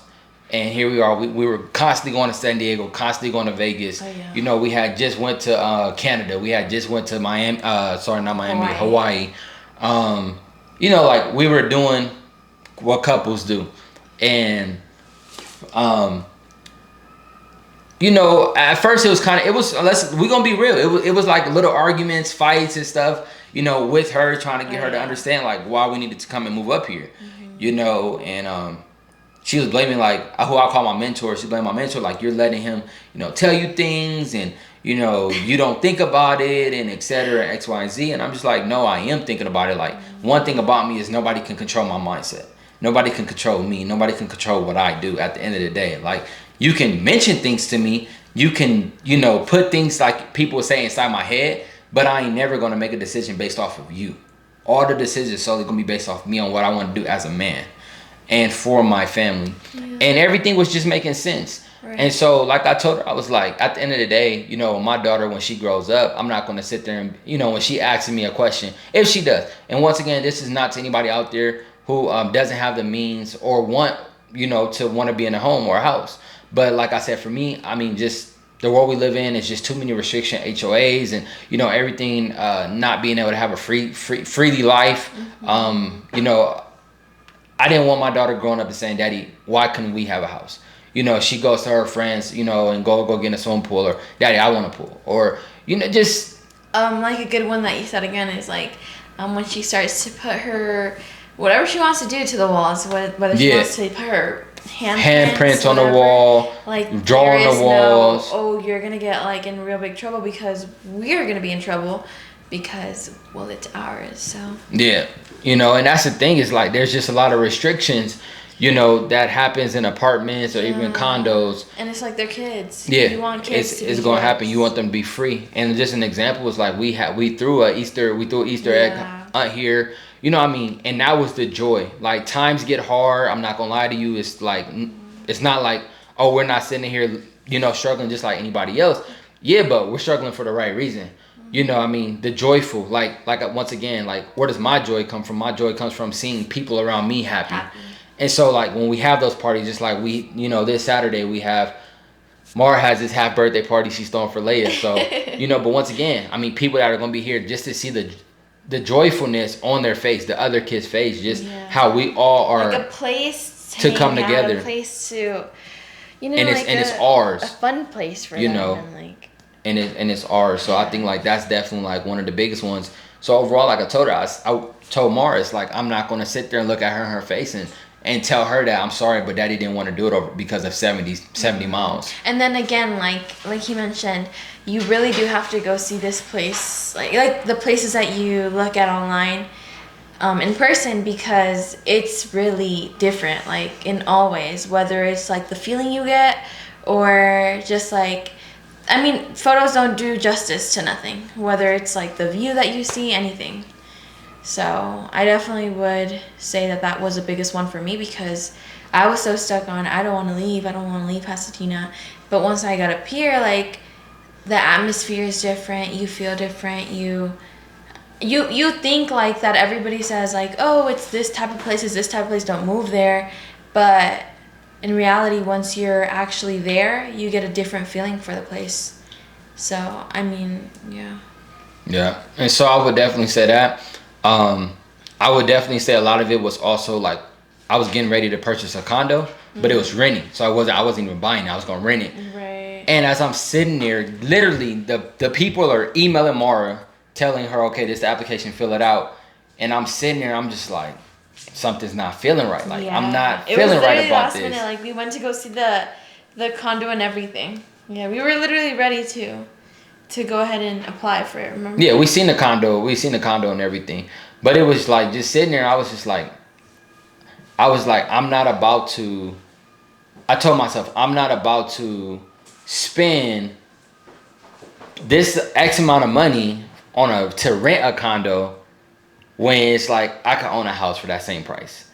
Speaker 1: And here we are. We were constantly going to San Diego, constantly going to Vegas.
Speaker 2: Oh, yeah.
Speaker 1: You know, we had just went to Canada. We had just went to Miami. Sorry, not Miami, Hawaii. You know, like we were doing what couples do. And, you know, at first we're going to be real. It was like little arguments, fights and stuff, you know, with her, trying to get her to understand like why we needed to come and move up here, you know. And, she was blaming like who I call my mentor. She blamed my mentor, like, you're letting him, you know, tell you things, and, you know, you don't think about it, and etc. X, Y, and Z. And I'm just like, no, I am thinking about it. Like, one thing about me is nobody can control my mindset. Nobody can control me. Nobody can control what I do at the end of the day. Like, you can mention things to me. You can, you know, put things like people say inside my head, but I ain't never going to make a decision based off of you. All the decisions solely going to be based off me on what I want to do as a man and for my family. Yeah. And everything was just making sense. Right. And so, like I told her, I was like, at the end of the day, you know, my daughter, when she grows up, I'm not going to sit there and, you know, when she asks me a question, if she does. And once again, this is not to anybody out there who doesn't have the means or want, you know, to want to be in a home or a house. But like I said, for me, I mean, just the world we live in is just too many restriction HOAs and, you know, everything, not being able to have a freely life. You know, I didn't want my daughter growing up and saying, Daddy, why couldn't we have a house? You know, she goes to her friends, you know, and go get in a swimming pool, or Daddy, I want a pool, or, you know, just
Speaker 2: like a good one that you said again is like when she starts to put her whatever she wants to do to the walls, whether she wants to put her handprints
Speaker 1: on the wall,
Speaker 2: like
Speaker 1: draw on the walls.
Speaker 2: Oh, you're gonna get like in real big trouble because we're gonna be in trouble because, well, it's ours. So
Speaker 1: yeah, you know, and that's the thing, is like there's just a lot of restrictions, you know, that happens in apartments or even condos.
Speaker 2: And it's like they're kids.
Speaker 1: Yeah,
Speaker 2: you want kids
Speaker 1: it's gonna happen. You want them to be free. And just an example is like we threw an Easter egg hunt here. You know what I mean? And that was the joy. Like, times get hard. I'm not gonna lie to you. It's like, it's not like, oh, we're not sitting here, you know, struggling just like anybody else. Yeah, but we're struggling for the right reason. You know what I mean? The joyful, like once again, like, where does my joy come from? My joy comes from seeing people around me happy. And so, like, when we have those parties, just like we, you know, this Saturday we have, Mara has this half birthday party she's throwing for Leia. So, you know, but once again, I mean, people that are gonna be here just to see the joyfulness on their face, the other kid's face, just how we all are,
Speaker 2: like a place
Speaker 1: to come together,
Speaker 2: a place to, you know,
Speaker 1: and
Speaker 2: like
Speaker 1: it's ours,
Speaker 2: a fun place for
Speaker 1: you
Speaker 2: them,
Speaker 1: know,
Speaker 2: and like,
Speaker 1: and it's ours. So I think like that's definitely like one of the biggest ones. So overall, like I told her, I told Mara, it's like, I'm not gonna sit there and look at her in her face and tell her that I'm sorry, but Daddy didn't want to do it over because of 70 miles.
Speaker 2: And then again, like he mentioned, you really do have to go see this place, like the places that you look at online, in person, because it's really different, like in all ways, whether it's like the feeling you get or just like I mean, photos don't do justice to nothing, whether it's like the view that you see, anything. So I definitely would say that that was the biggest one for me, because I was so stuck on, I don't want to leave, Pasadena. But once I got up here, like, the atmosphere is different, you feel different, you think like that everybody says like, oh, it's this type of place, it's this type of place, don't move there. But in reality, once you're actually there, you get a different feeling for the place. So, I mean, yeah.
Speaker 1: Yeah. And so I would definitely say that. I would definitely say a lot of it was also like, I was getting ready to purchase a condo, but it was renting. So I wasn't even buying it. I was going to rent it.
Speaker 2: Right.
Speaker 1: And as I'm sitting there, literally the people are emailing Mara, telling her, okay, this is the application, fill it out. And I'm sitting there, I'm just like, something's not feeling right. Like,
Speaker 2: Yeah.
Speaker 1: I'm not
Speaker 2: It
Speaker 1: feeling
Speaker 2: was
Speaker 1: right
Speaker 2: literally
Speaker 1: about
Speaker 2: last
Speaker 1: this.
Speaker 2: minute, like, we went to go see the condo and everything. Yeah, we were literally ready to go ahead and apply for it, remember?
Speaker 1: Yeah, we seen the condo and everything. But it was like, just sitting there, I was like, I'm not about to, I told myself, I'm not about to spend this X amount of money to rent a condo when it's like I could own a house for that same price,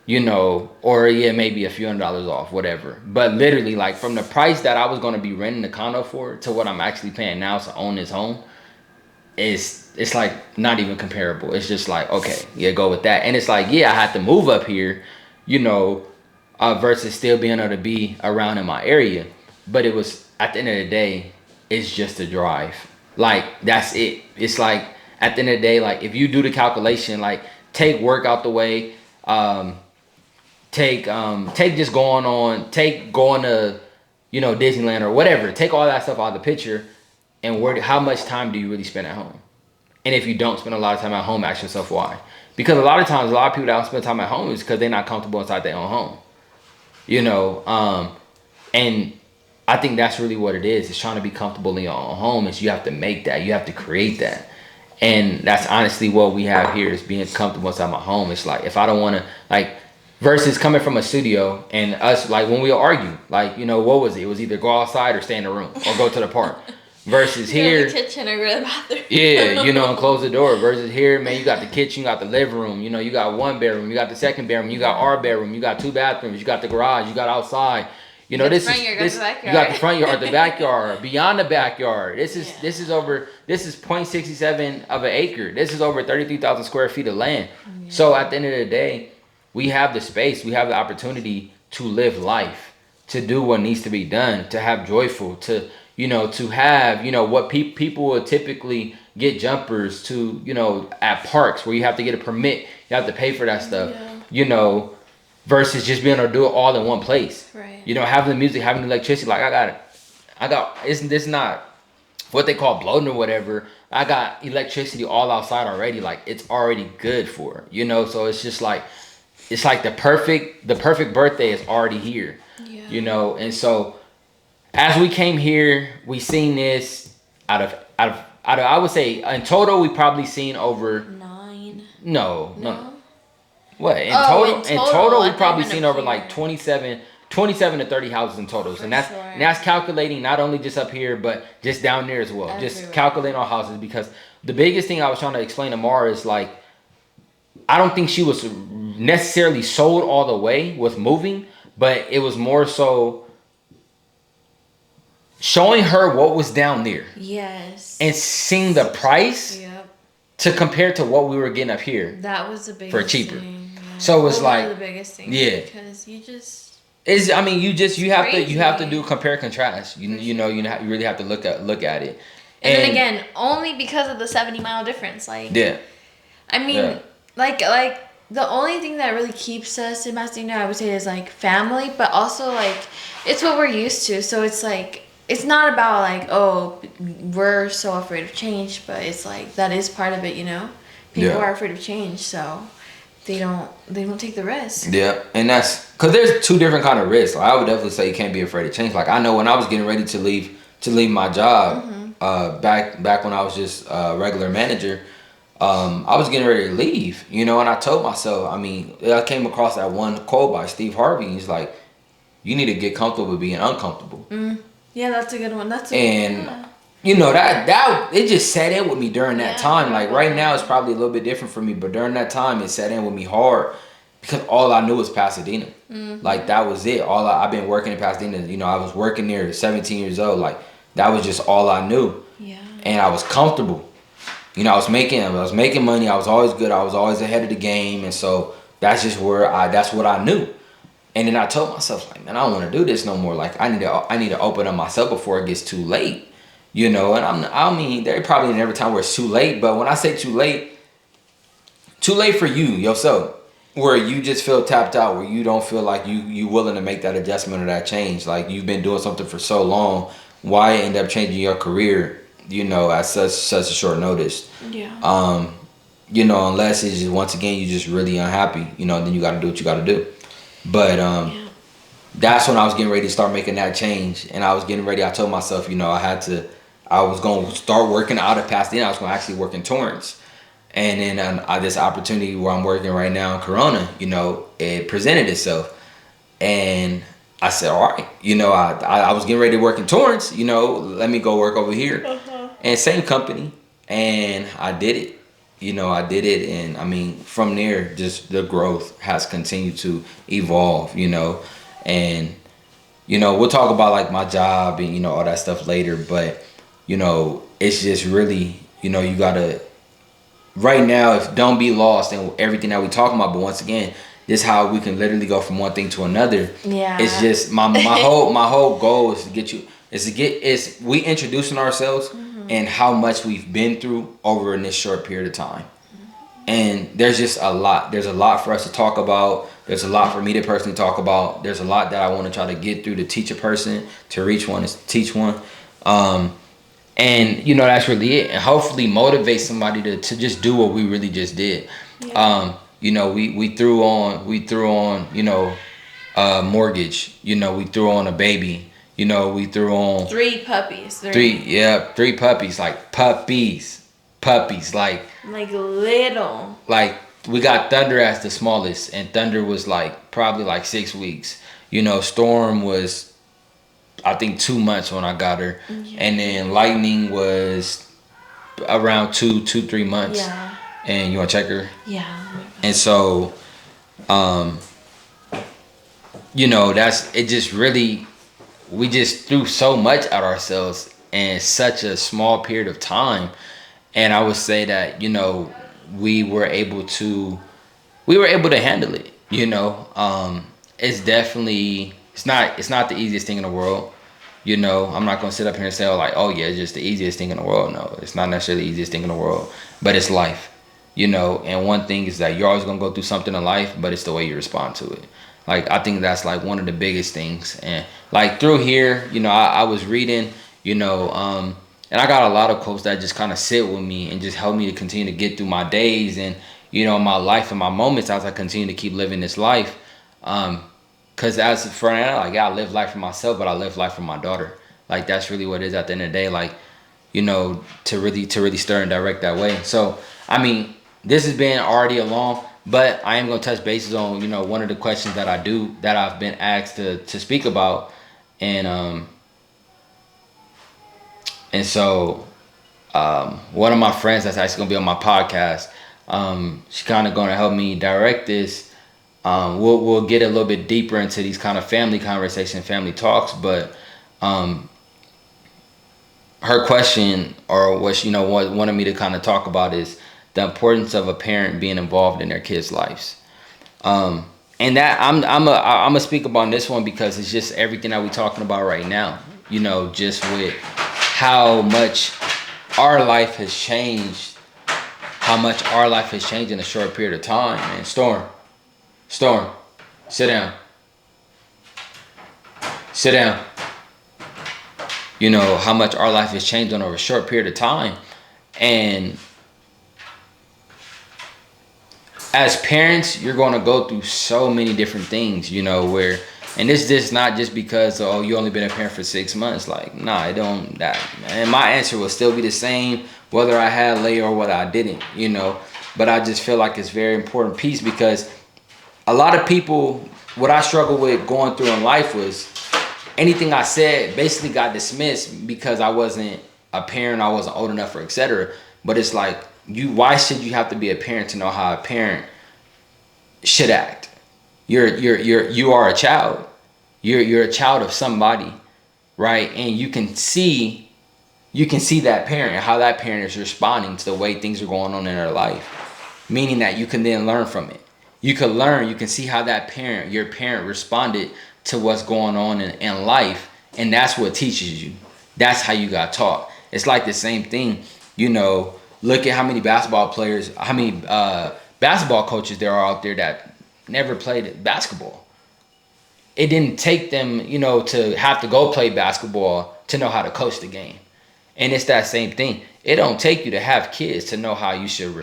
Speaker 1: or yeah, maybe a few $100s off, whatever. But literally, like, from the price that I was going to be renting the condo for to what I'm actually paying now to own this home, it's like not even comparable. It's just like, okay, yeah, go with that. And it's like, yeah, I had to move up here, versus still being able to be around in my area. But it was, at the end of the day, it's just a drive. Like, that's it. It's like, at the end of the day, like, if you do the calculation, like, take work out the way, take just going to, Disneyland or whatever. Take all that stuff out of the picture, and how much time do you really spend at home? And if you don't spend a lot of time at home, ask yourself why. Because a lot of times, a lot of people that don't spend time at home is because they're not comfortable inside their own home. And I think that's really what it is. It's trying to be comfortable in your own home. Is you have to make that. You have to create that. And that's honestly what we have here, is being comfortable inside my home. It's like, if I don't want to, like, versus coming from a studio and us, like, when we argue, like, what was it? It was either go outside or stay in the room or go to the park. Versus here,
Speaker 2: the kitchen or go to the bathroom.
Speaker 1: Yeah, and close the door. Versus here, man, you got the kitchen, you got the living room, you got one bedroom, you got the second bedroom, you got our bedroom, you got two bathrooms, you got the garage, you got outside. You got the front yard, the backyard, beyond the backyard. This is 0.67 of an acre. This is over 33,000 square feet of land. Yeah. So at the end of the day, we have the space, we have the opportunity to live life, to do what needs to be done, to have joyful, to have, what people would typically get jumpers to, at parks where you have to get a permit, you have to pay for that stuff, versus just being able to do it all in one place.
Speaker 2: Right.
Speaker 1: Having the music, having the electricity, like isn't this not what they call bloating or whatever? I got electricity all outside already, like, it's already good for it, so it's just like, it's like the perfect birthday is already here. Yeah. And so as we came here, we seen this out of I would say in total we probably seen over
Speaker 2: 9.
Speaker 1: No. What? In total we probably seen over like 27 to 30 houses in total. And that's calculating not only just up here, but just down there as well. Everywhere. Just calculating all houses, because the biggest thing I was trying to explain to Mara is, like, I don't think she was necessarily sold all the way with moving, but it was more so showing her what was down there.
Speaker 2: Yes.
Speaker 1: And seeing the price.
Speaker 2: Yep.
Speaker 1: To compare to what we were getting up here.
Speaker 2: That was the biggest
Speaker 1: for cheaper.
Speaker 2: Thing. Yeah.
Speaker 1: So it was like
Speaker 2: the biggest thing.
Speaker 1: Yeah.
Speaker 2: Because you just.
Speaker 1: You have to do compare contrast. You really have to look at it.
Speaker 2: And then again, only because of the 70-mile difference. Like.
Speaker 1: Yeah.
Speaker 2: I mean, like the only thing that really keeps us in Pasadena, I would say, is like family, but also like it's what we're used to. So it's like, it's not about like, oh, we're so afraid of change, but it's like that is part of it, People are afraid of change, so they don't take the risk. Yeah,
Speaker 1: and that's because there's two different kind of risks. I would definitely say you can't be afraid of change. Like, I know when I was getting ready to leave my job, back when I was just a regular manager, I was getting ready to leave, and I told myself, I came across that one quote by Steve Harvey. He's like, you need to get comfortable with being uncomfortable.
Speaker 2: Yeah, that's a good one. That's a
Speaker 1: And
Speaker 2: yeah.
Speaker 1: you know, that it just set in with me during that
Speaker 2: Yeah,
Speaker 1: time. Like right now it's probably a little bit different for me, but during that time it set in with me hard because all I knew was Pasadena. Like that was it. I've been working in Pasadena. You know, I was working there at 17 years old. Like that was just all I knew.
Speaker 2: Yeah.
Speaker 1: And I was comfortable. You know, I was making money. I was always good. I was always ahead of the game. And so that's just that's what I knew. And then I told myself, like, man, I don't want to do this no more. Like, I need to open up myself before it gets too late, you know. And I mean, there probably never time where it's too late, but when I say too late for you yourself, where you just feel tapped out, where you don't feel like you willing to make that adjustment or that change. Like you've been doing something for so long, why end up changing your career, you know, at such a short notice?
Speaker 2: Yeah.
Speaker 1: You know, unless it's just once again you're just really unhappy, you know, then you got to do what you got to do. But
Speaker 2: Yeah.
Speaker 1: that's when I was getting ready to start making that change, and I was getting ready. I told myself, you know, I was going to start working out of Pasadena. I was going to actually work in Torrance, and then this opportunity where I'm working right now in Corona, you know, it presented itself, and I said, all right, you know, I was getting ready to work in Torrance, you know, let me go work over here, and same company, and I did it. You know, I did it, and I mean, from there, just the growth has continued to evolve, you know, and you know, we'll talk about like my job and you know all that stuff later, but you know, it's just really, you know, you gotta right now, if don't be lost in everything that we talking about. But once again, this is how we can literally go from one thing to another.
Speaker 2: Yeah.
Speaker 1: It's just my whole goal is to get you is we introducing ourselves and how much we've been through over in this short period of time. And there's just a lot. There's a lot for us to talk about. There's a lot for me to personally talk about. There's a lot that I want to try to get through to teach a person, to reach one, to teach one. And you know that's really it. And hopefully motivate somebody to just do what we really just did.
Speaker 2: Yeah.
Speaker 1: You know, we threw on, you know, mortgage. You know, we threw on a baby. You know, we threw on
Speaker 2: Three puppies.
Speaker 1: three puppies, like puppies, like
Speaker 2: little.
Speaker 1: like we got Thunder as the smallest, and Thunder was like probably like 6 weeks. You know, Storm was I think 2 months when I got her, and then Lightning was around 3 months.
Speaker 2: Yeah.
Speaker 1: And you want to check her?
Speaker 2: Yeah.
Speaker 1: And so, you know, that's it. Just really, we just threw so much at ourselves in such a small period of time, and I would say that you know we were able to handle it. You know, it's definitely it's not the easiest thing in the world. You know, I'm not gonna sit up here and say, oh, like, oh yeah, it's just the easiest thing in the world. No, it's not necessarily the easiest thing in the world, but it's life. You know, and one thing is that you're always gonna go through something in life, but it's the way you respond to it. Like I think that's like one of the biggest things. And like through here, you know, I was reading, you know, and I got a lot of quotes that just kind of sit with me and just help me to continue to get through my days and you know my life and my moments as I continue to keep living this life. Cause as for now, like yeah, I live life for myself, but I live life for my daughter. Like that's really what it is at the end of the day. Like, you know, to really stir and direct that way. So I mean, this has been already a long, but I am gonna touch bases on, you know, one of the questions that I've been asked to speak about. And so one of my friends that's actually gonna be on my podcast, she's kind of gonna help me direct this. We'll get a little bit deeper into these kind of family conversations, family talks, but her question or what she, you know, wanted me to kind of talk about is the importance of a parent being involved in their kids' lives. And that I'm gonna speak about this one because it's just everything that we're talking about right now. You know, just with how much our life has changed, in a short period of time. And Storm, sit down. You know how much our life has changed over a short period of time, and as parents, you're going to go through so many different things, you know, where, and this not just because, oh, you only been a parent for 6 months. Like, nah, I don't, that, and my answer will still be the same, whether I had Leia or whether I didn't, you know, but I just feel like it's a very important piece because a lot of people, what I struggled with going through in life was anything I said basically got dismissed because I wasn't a parent, I wasn't old enough, or etc. But it's like, why should you have to be a parent to know how a parent should act? You are a child. You're a child of somebody, right? And you can see that parent and how that parent is responding to the way things are going on in their life, meaning that you can then learn from it. You can see how your parent responded to what's going on in life, and that's what teaches you. That's how you got taught. It's like the same thing, look at how many basketball players, how many basketball coaches there are out there that never played basketball. It didn't take them, to have to go play basketball to know how to coach the game. And it's that same thing. It don't take you to have kids to know how you should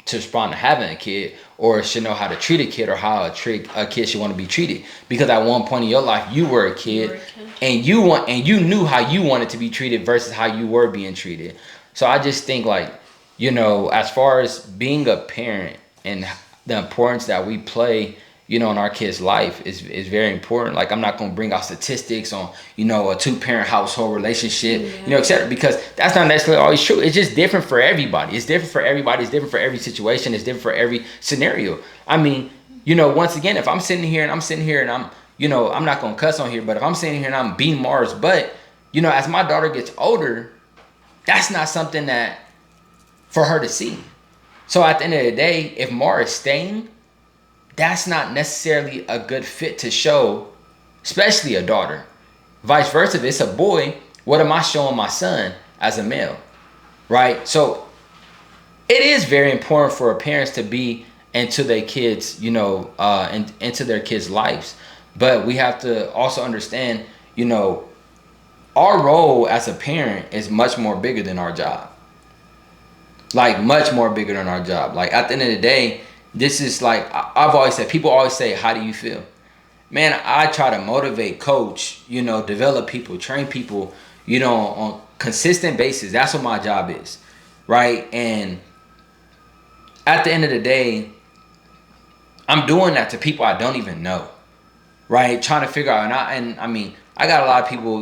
Speaker 1: to respond to having a kid, or should know how to treat a kid, or how a kid should want to be treated. Because at one point in your life, you were a kid, and you knew how you wanted to be treated versus how you were being treated. So I just think, like, as far as being a parent and the importance that we play, in our kids' life is very important. Like, I'm not going to bring out statistics on, a 2-parent household relationship, etc. Because that's not necessarily always true. It's just different for everybody. It's different for everybody. It's different for every situation. It's different for every scenario. I mean, once again, if I'm sitting here and I'm, I'm not going to cuss on here, but if I'm sitting here and I'm beating Mara's butt, as my daughter gets older, that's not something that for her to see. So at the end of the day, if Mara is staying, that's not necessarily a good fit to show, especially a daughter. Vice versa, if it's a boy, what am I showing my son as a male, right? So it is very important for parents to be into their kids, and into their kids' lives. But we have to also understand, our role as a parent is much more bigger than our job. Like, much more bigger than our job. Like, at the end of the day, this is like, I've always said, people always say, how do you feel? Man, I try to motivate, coach, develop people, train people, on consistent basis. That's what my job is, right? And at the end of the day, I'm doing that to people I don't even know, right? Trying to figure out, I mean, I got a lot of people,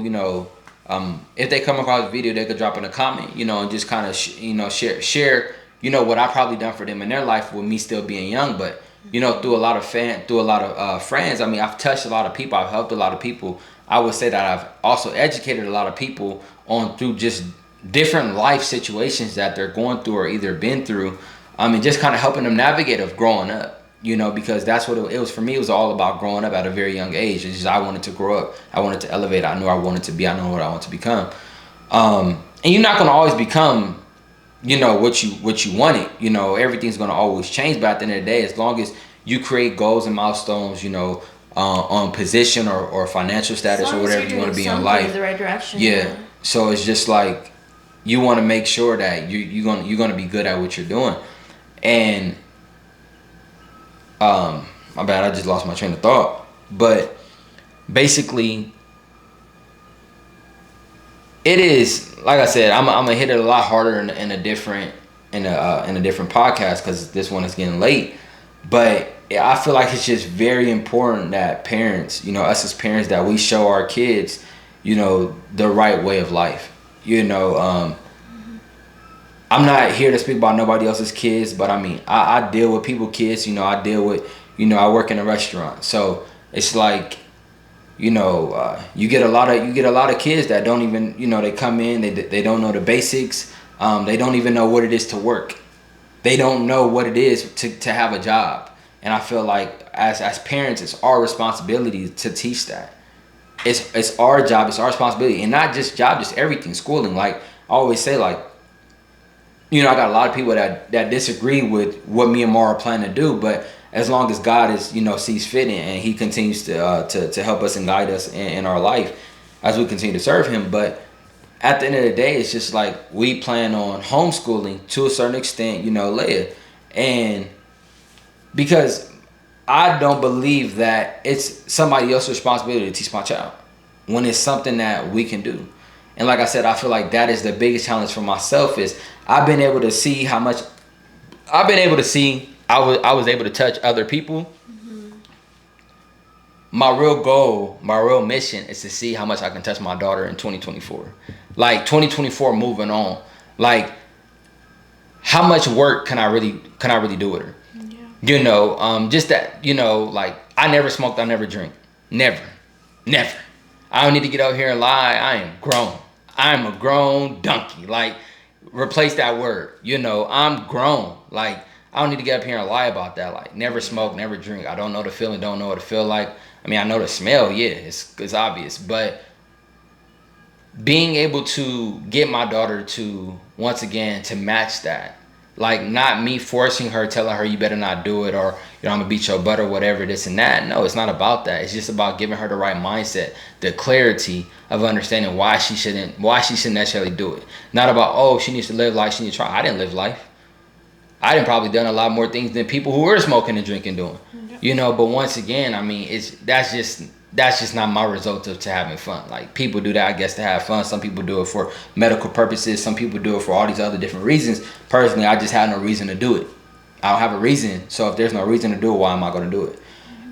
Speaker 1: if they come across a video, they could drop in a comment, and just kind of, share, what I probably done for them in their life with me still being young. But, through a lot of friends, I mean, I've touched a lot of people. I've helped a lot of people. I would say that I've also educated a lot of people through just different life situations that they're going through or either been through. I mean, just kind of helping them navigate of growing up, because that's what it was for me. It was all about growing up at a very young age. It's just, I wanted to grow up. I wanted to elevate. I knew I wanted to be. I know what I want to become. And you're not going to always become, what you wanted. Everything's going to always change. But at the end of the day, as long as you create goals and milestones, on position or financial status or whatever you want to be in life,
Speaker 2: in the right direction.
Speaker 1: Yeah. So it's just like, you want to make sure that you're gonna be good at what you're doing. And my bad, I just lost my train of thought. But basically, it is, like I said, I'm gonna hit it a lot harder in a different podcast, because this one is getting late. But I feel like it's just very important that parents, us as parents, that we show our kids, the right way of life. I'm not here to speak about nobody else's kids, but I mean, I deal with people's kids. I deal with, I work in a restaurant, so it's like, you get a lot of kids that don't even, they come in, they don't know the basics. They don't even know what it is to work. They don't know what it is to have a job. And I feel like as parents, it's our responsibility to teach that. It's our job, it's our responsibility, and not just job, just everything, schooling. Like I always say, like, I got a lot of people that disagree with what me and Mara plan to do, but as long as God is, sees fit and He continues to help us and guide us in our life as we continue to serve Him. But at the end of the day, it's just like, we plan on homeschooling to a certain extent, Leia, and because I don't believe that it's somebody else's responsibility to teach my child when it's something that we can do. And like I said, I feel like that is the biggest challenge for myself. Is I've been able to see how much I was able to touch other people. Mm-hmm. my real goal, my real mission is to see how much I can touch my daughter in 2024. Like 2024 moving on. Like how much work can I really do with her? Just that, like I never smoked, I never drink. Never. Never. I don't need to get out here and lie. I am grown. I'm a grown donkey. Like, replace that word. I'm grown. Like, I don't need to get up here and lie about that. Like, never smoke, never drink. I don't know the feeling, don't know what it feel like. I mean, I know the smell, yeah, it's obvious. But being able to get my daughter to, once again, to match that. Like, not me forcing her, telling her you better not do it, or I'm gonna beat your butt or whatever, this and that. No, it's not about that. It's just about giving her the right mindset, the clarity of understanding why she shouldn't necessarily do it. Not about, oh, she needs to live life, she needs to try. I didn't live life. I didn't probably done a lot more things than people who were smoking and drinking doing. But once again, I mean, that's just not my result to having fun. Like, people do that, I guess, to have fun. Some people do it for medical purposes. Some people do it for all these other different reasons. Personally, I just had no reason to do it. I don't have a reason. So if there's no reason to do it, why am I going to do it?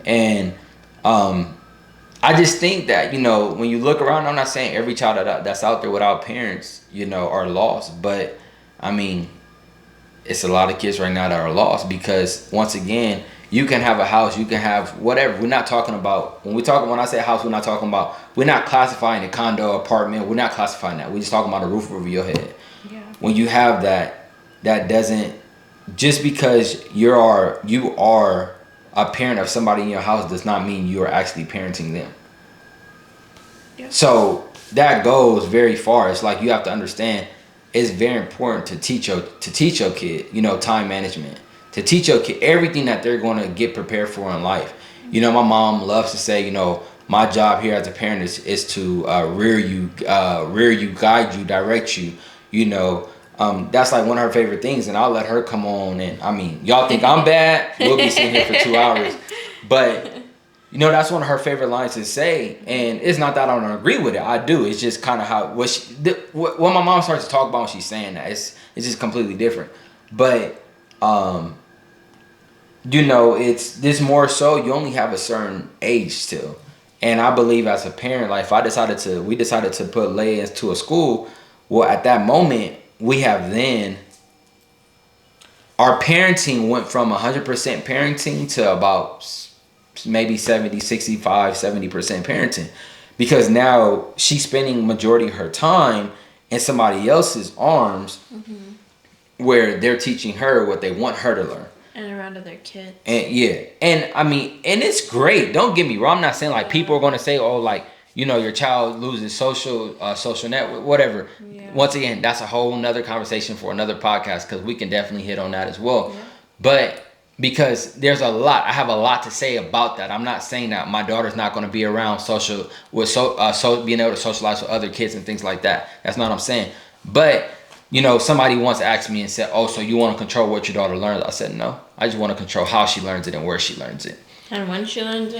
Speaker 1: And I just think that, when you look around, I'm not saying every child that's out there without parents, are lost. But, I mean, it's a lot of kids right now that are lost because, once again, you can have a house, you can have whatever. We're not talking about, when I say house, we're not classifying a condo, apartment. We're not classifying that. We're just talking about a roof over your head. Yeah. When you have that doesn't, just because you are a parent of somebody in your house does not mean you are actually parenting them. Yeah. So that goes very far. It's like, you have to understand, it's very important to teach your kid, time management. To teach your kid everything that they're going to get prepared for in life. My mom loves to say, my job here as a parent is to rear you, guide you, direct you. That's like one of her favorite things, and I'll let her come on. And I mean, y'all think I'm bad? We'll be sitting here for 2 hours, but that's one of her favorite lines to say. And it's not that I don't agree with it. I do. It's just kind of how what my mom starts to talk about when she's saying that. It's just completely different. But it's this more so, you only have a certain age still. And I believe as a parent, like, if we decided to put Leia into a school, well, at that moment, our parenting went from 100% parenting to about maybe 70% parenting. Because now she's spending majority of her time in somebody else's arms, where they're teaching her what they want her to learn.
Speaker 2: And around other kids.
Speaker 1: And yeah. And I mean, and it's great. Don't get me wrong. I'm not saying like people are going to say, oh, like, your child loses social network, whatever. Yeah. Once again, that's a whole nother conversation for another podcast, because we can definitely hit on that as well. Yeah. But because I have a lot to say about that. I'm not saying that my daughter's not going to be around being able to socialize with other kids and things like that. That's not what I'm saying. But somebody once asked me and said, oh, so you want to control what your daughter learns? I said, no, I just want to control how she learns it and where she learns it.
Speaker 2: And when she learns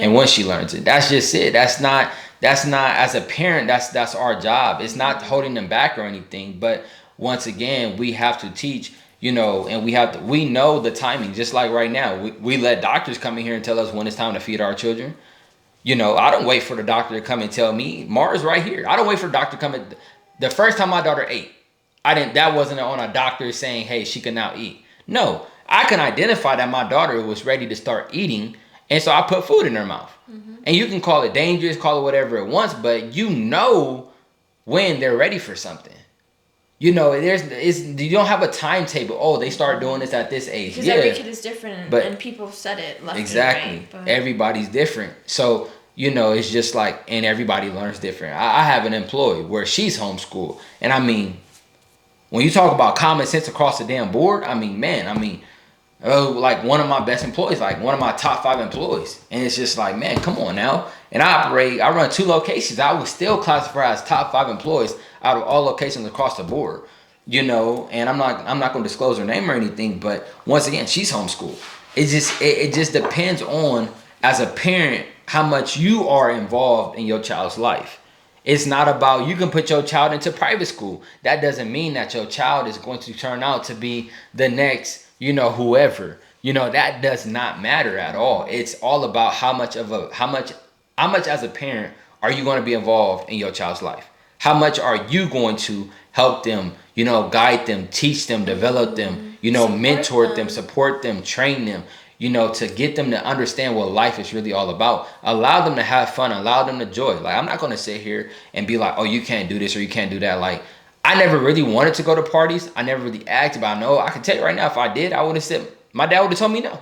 Speaker 2: it.
Speaker 1: That's just it. That's not, as a parent, that's our job. It's not holding them back or anything. But once again, we have to teach, and we know the timing. Just like right now, we let doctors come in here and tell us when it's time to feed our children. I don't wait for the doctor to come and tell me. Mars right here. I don't wait for the doctor to come. The first time my daughter ate, that wasn't on a doctor saying, hey, she can now eat. No, I can identify that my daughter was ready to start eating, and so I put food in her mouth. Mm-hmm. And you can call it dangerous, call it whatever it wants, but when they're ready for something. You don't have a timetable. Oh, they start doing this at this age.
Speaker 2: Because every kid is different, and people said it left
Speaker 1: exactly.
Speaker 2: and right. But
Speaker 1: everybody's different. So, it's just like, and everybody learns different. I have an employee where she's homeschooled, and I mean, when you talk about common sense across the damn board, like one of my best employees, like one of my top 5 employees. And it's just like, man, come on now. And I run 2 locations. I would still classify as top 5 employees out of all locations across the board. And I'm not going to disclose her name or anything, but once again, she's homeschooled. It just depends on, as a parent, how much you are involved in your child's life. It's not about, you can put your child into private school. That doesn't mean that your child is going to turn out to be the next, whoever. That does not matter at all. It's all about how much how much as a parent are you going to be involved in your child's life? How much are you going to help them, guide them, teach them, develop them, mentor them, support them, train them, to get them to understand what life is really all about. Allow them to have fun, allow them to joy. Like, I'm not going to sit here and be like, oh, you can't do this or you can't do that. Like, I never really wanted to go to parties. I never really asked, but I know I can tell you right now, if I did, I would have said, my dad would have told me no.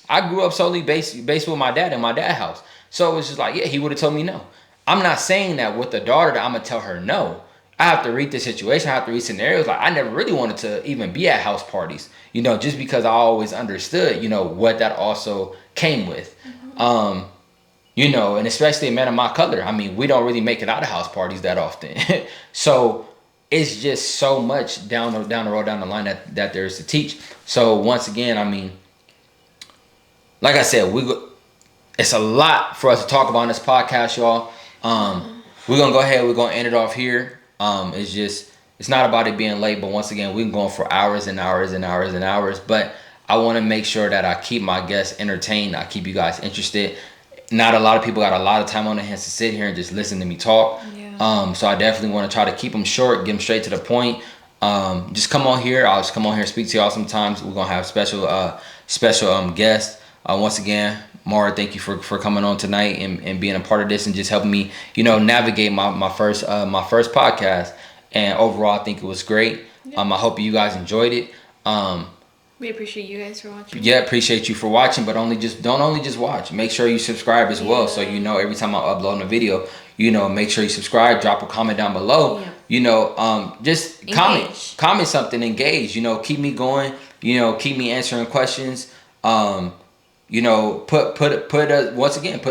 Speaker 1: I grew up solely based with my dad in my dad's house. So it was just like, yeah, he would have told me no. I'm not saying that with the daughter that I'm going to tell her no. I have to read the situation. I have to read scenarios. Like, I never really wanted to even be at house parties, just because I always understood, what that also came with. Mm-hmm. And especially a man of my color. I mean, we don't really make it out of house parties that often. So it's just so much down the road, down the line that there's to teach. So once again, I mean, like I said, it's a lot for us to talk about on this podcast, y'all. We're gonna go ahead. We're gonna end it off here. It's not about it being late, but once again, we've been going for hours and hours and hours and hours. But I want to make sure that I keep my guests entertained. I keep you guys interested. Not a lot of people got a lot of time on their hands to sit here and just listen to me talk. Yeah. So I definitely want to try to keep them short, get them straight to the point. Just come on here. I'll just come on here and speak to y'all sometimes. We're gonna have special guests. Once again, Mara, thank you for coming on tonight and being a part of this and just helping me, navigate my first podcast. And overall, I think it was great. Yeah. I hope you guys enjoyed it.
Speaker 2: We appreciate you guys for watching.
Speaker 1: Yeah, appreciate you for watching, but don't only just watch. Make sure you subscribe as well, so every time I upload a video, make sure you subscribe. Drop a comment down below. Yeah. Just engage. comment something, engage. Keep me going. Keep me answering questions. Put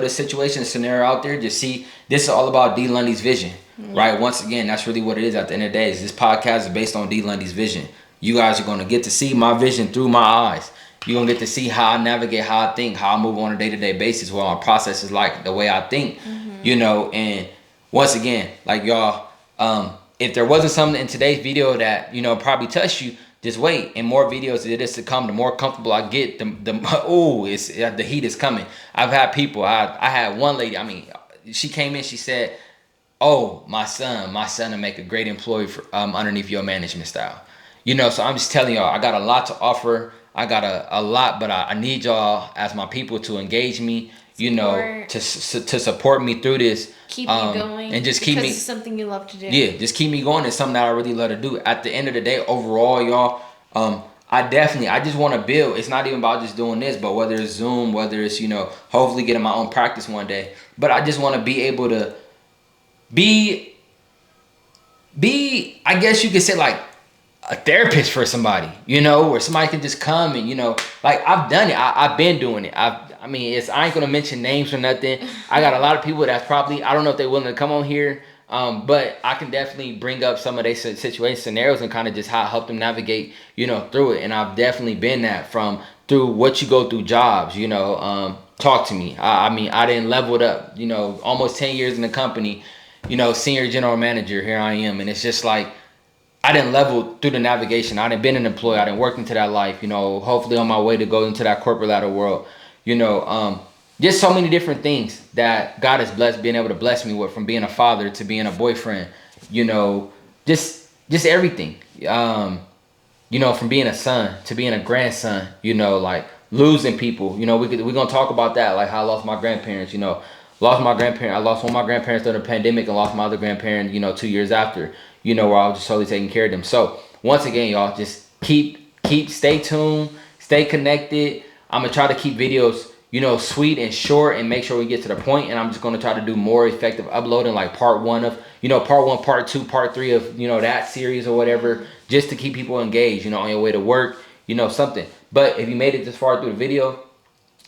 Speaker 1: a situation, a scenario out there. Just see, this is all about D. Lundy's vision, right? Once again, that's really what it is. At the end of the day, is this podcast is based on D. Lundy's vision. You guys are gonna get to see my vision through my eyes. You're gonna get to see how I navigate, how I think, how I move on a day-to-day basis, what my process is like, the way I think. And once again, like y'all, if there wasn't something in today's video that probably touched you, just wait. And more videos it is to come. The more comfortable I get, the heat is coming. I've had people. I had one lady. I mean, she came in. She said, "Oh, my son will make a great employee for underneath your management style." So I'm just telling y'all, I got a lot to offer. I got a lot, but I need y'all as my people to engage me. To support me through this.
Speaker 2: Keep me going.
Speaker 1: And just keep me.
Speaker 2: Because it's something you love to do.
Speaker 1: Yeah, just keep me going. It's something that I really love to do. At the end of the day, overall, y'all, I just want to build. It's not even about just doing this, but whether it's Zoom, whether it's, hopefully getting my own practice one day. But I just want to be able to be, I guess you could say, like, a therapist for somebody, where somebody can just come and, like, I've done it. I've been doing it. I ain't gonna mention names or nothing. I got a lot of people that's probably, I don't know if they're willing to come on here, but I can definitely bring up some of their situation scenarios and kind of just how I help them navigate, through it. And I've definitely been that through what you go through jobs, talk to me. I didn't level it up, almost 10 years in the company, senior general manager, here I am. And it's just like, I didn't level through the navigation. I didn't been an employee. I didn't work into that life, hopefully on my way to go into that corporate ladder world. Just so many different things that God has being able to bless me with, from being a father to being a boyfriend, just everything, from being a son to being a grandson, like losing people, we're going to talk about that, like how I lost my grandparents, I lost one of my grandparents during the pandemic and lost my other grandparent, 2 years after, where I was just totally taking care of them. So once again, y'all, just stay tuned, stay connected. I'm going to try to keep videos, sweet and short and make sure we get to the point. And I'm just going to try to do more effective uploading, like part one, part two, part three of, that series or whatever, just to keep people engaged, on your way to work, something. But if you made it this far through the video,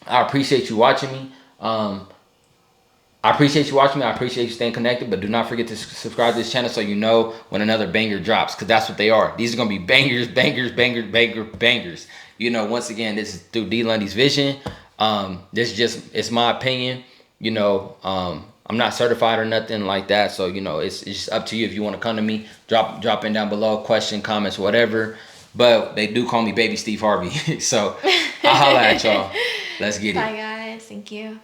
Speaker 1: I appreciate you watching me. I appreciate you staying connected, but do not forget to subscribe to this channel so you know when another banger drops, because that's what they are. These are going to be bangers. Once again, this is through D. Lundy's vision. It's my opinion. I'm not certified or nothing like that, so, it's just up to you. If you want to come to me, drop in down below, question, comments, whatever. But they do call me Baby Steve Harvey. So I'll holla at y'all. Let's get it.
Speaker 2: Bye, guys. Thank you.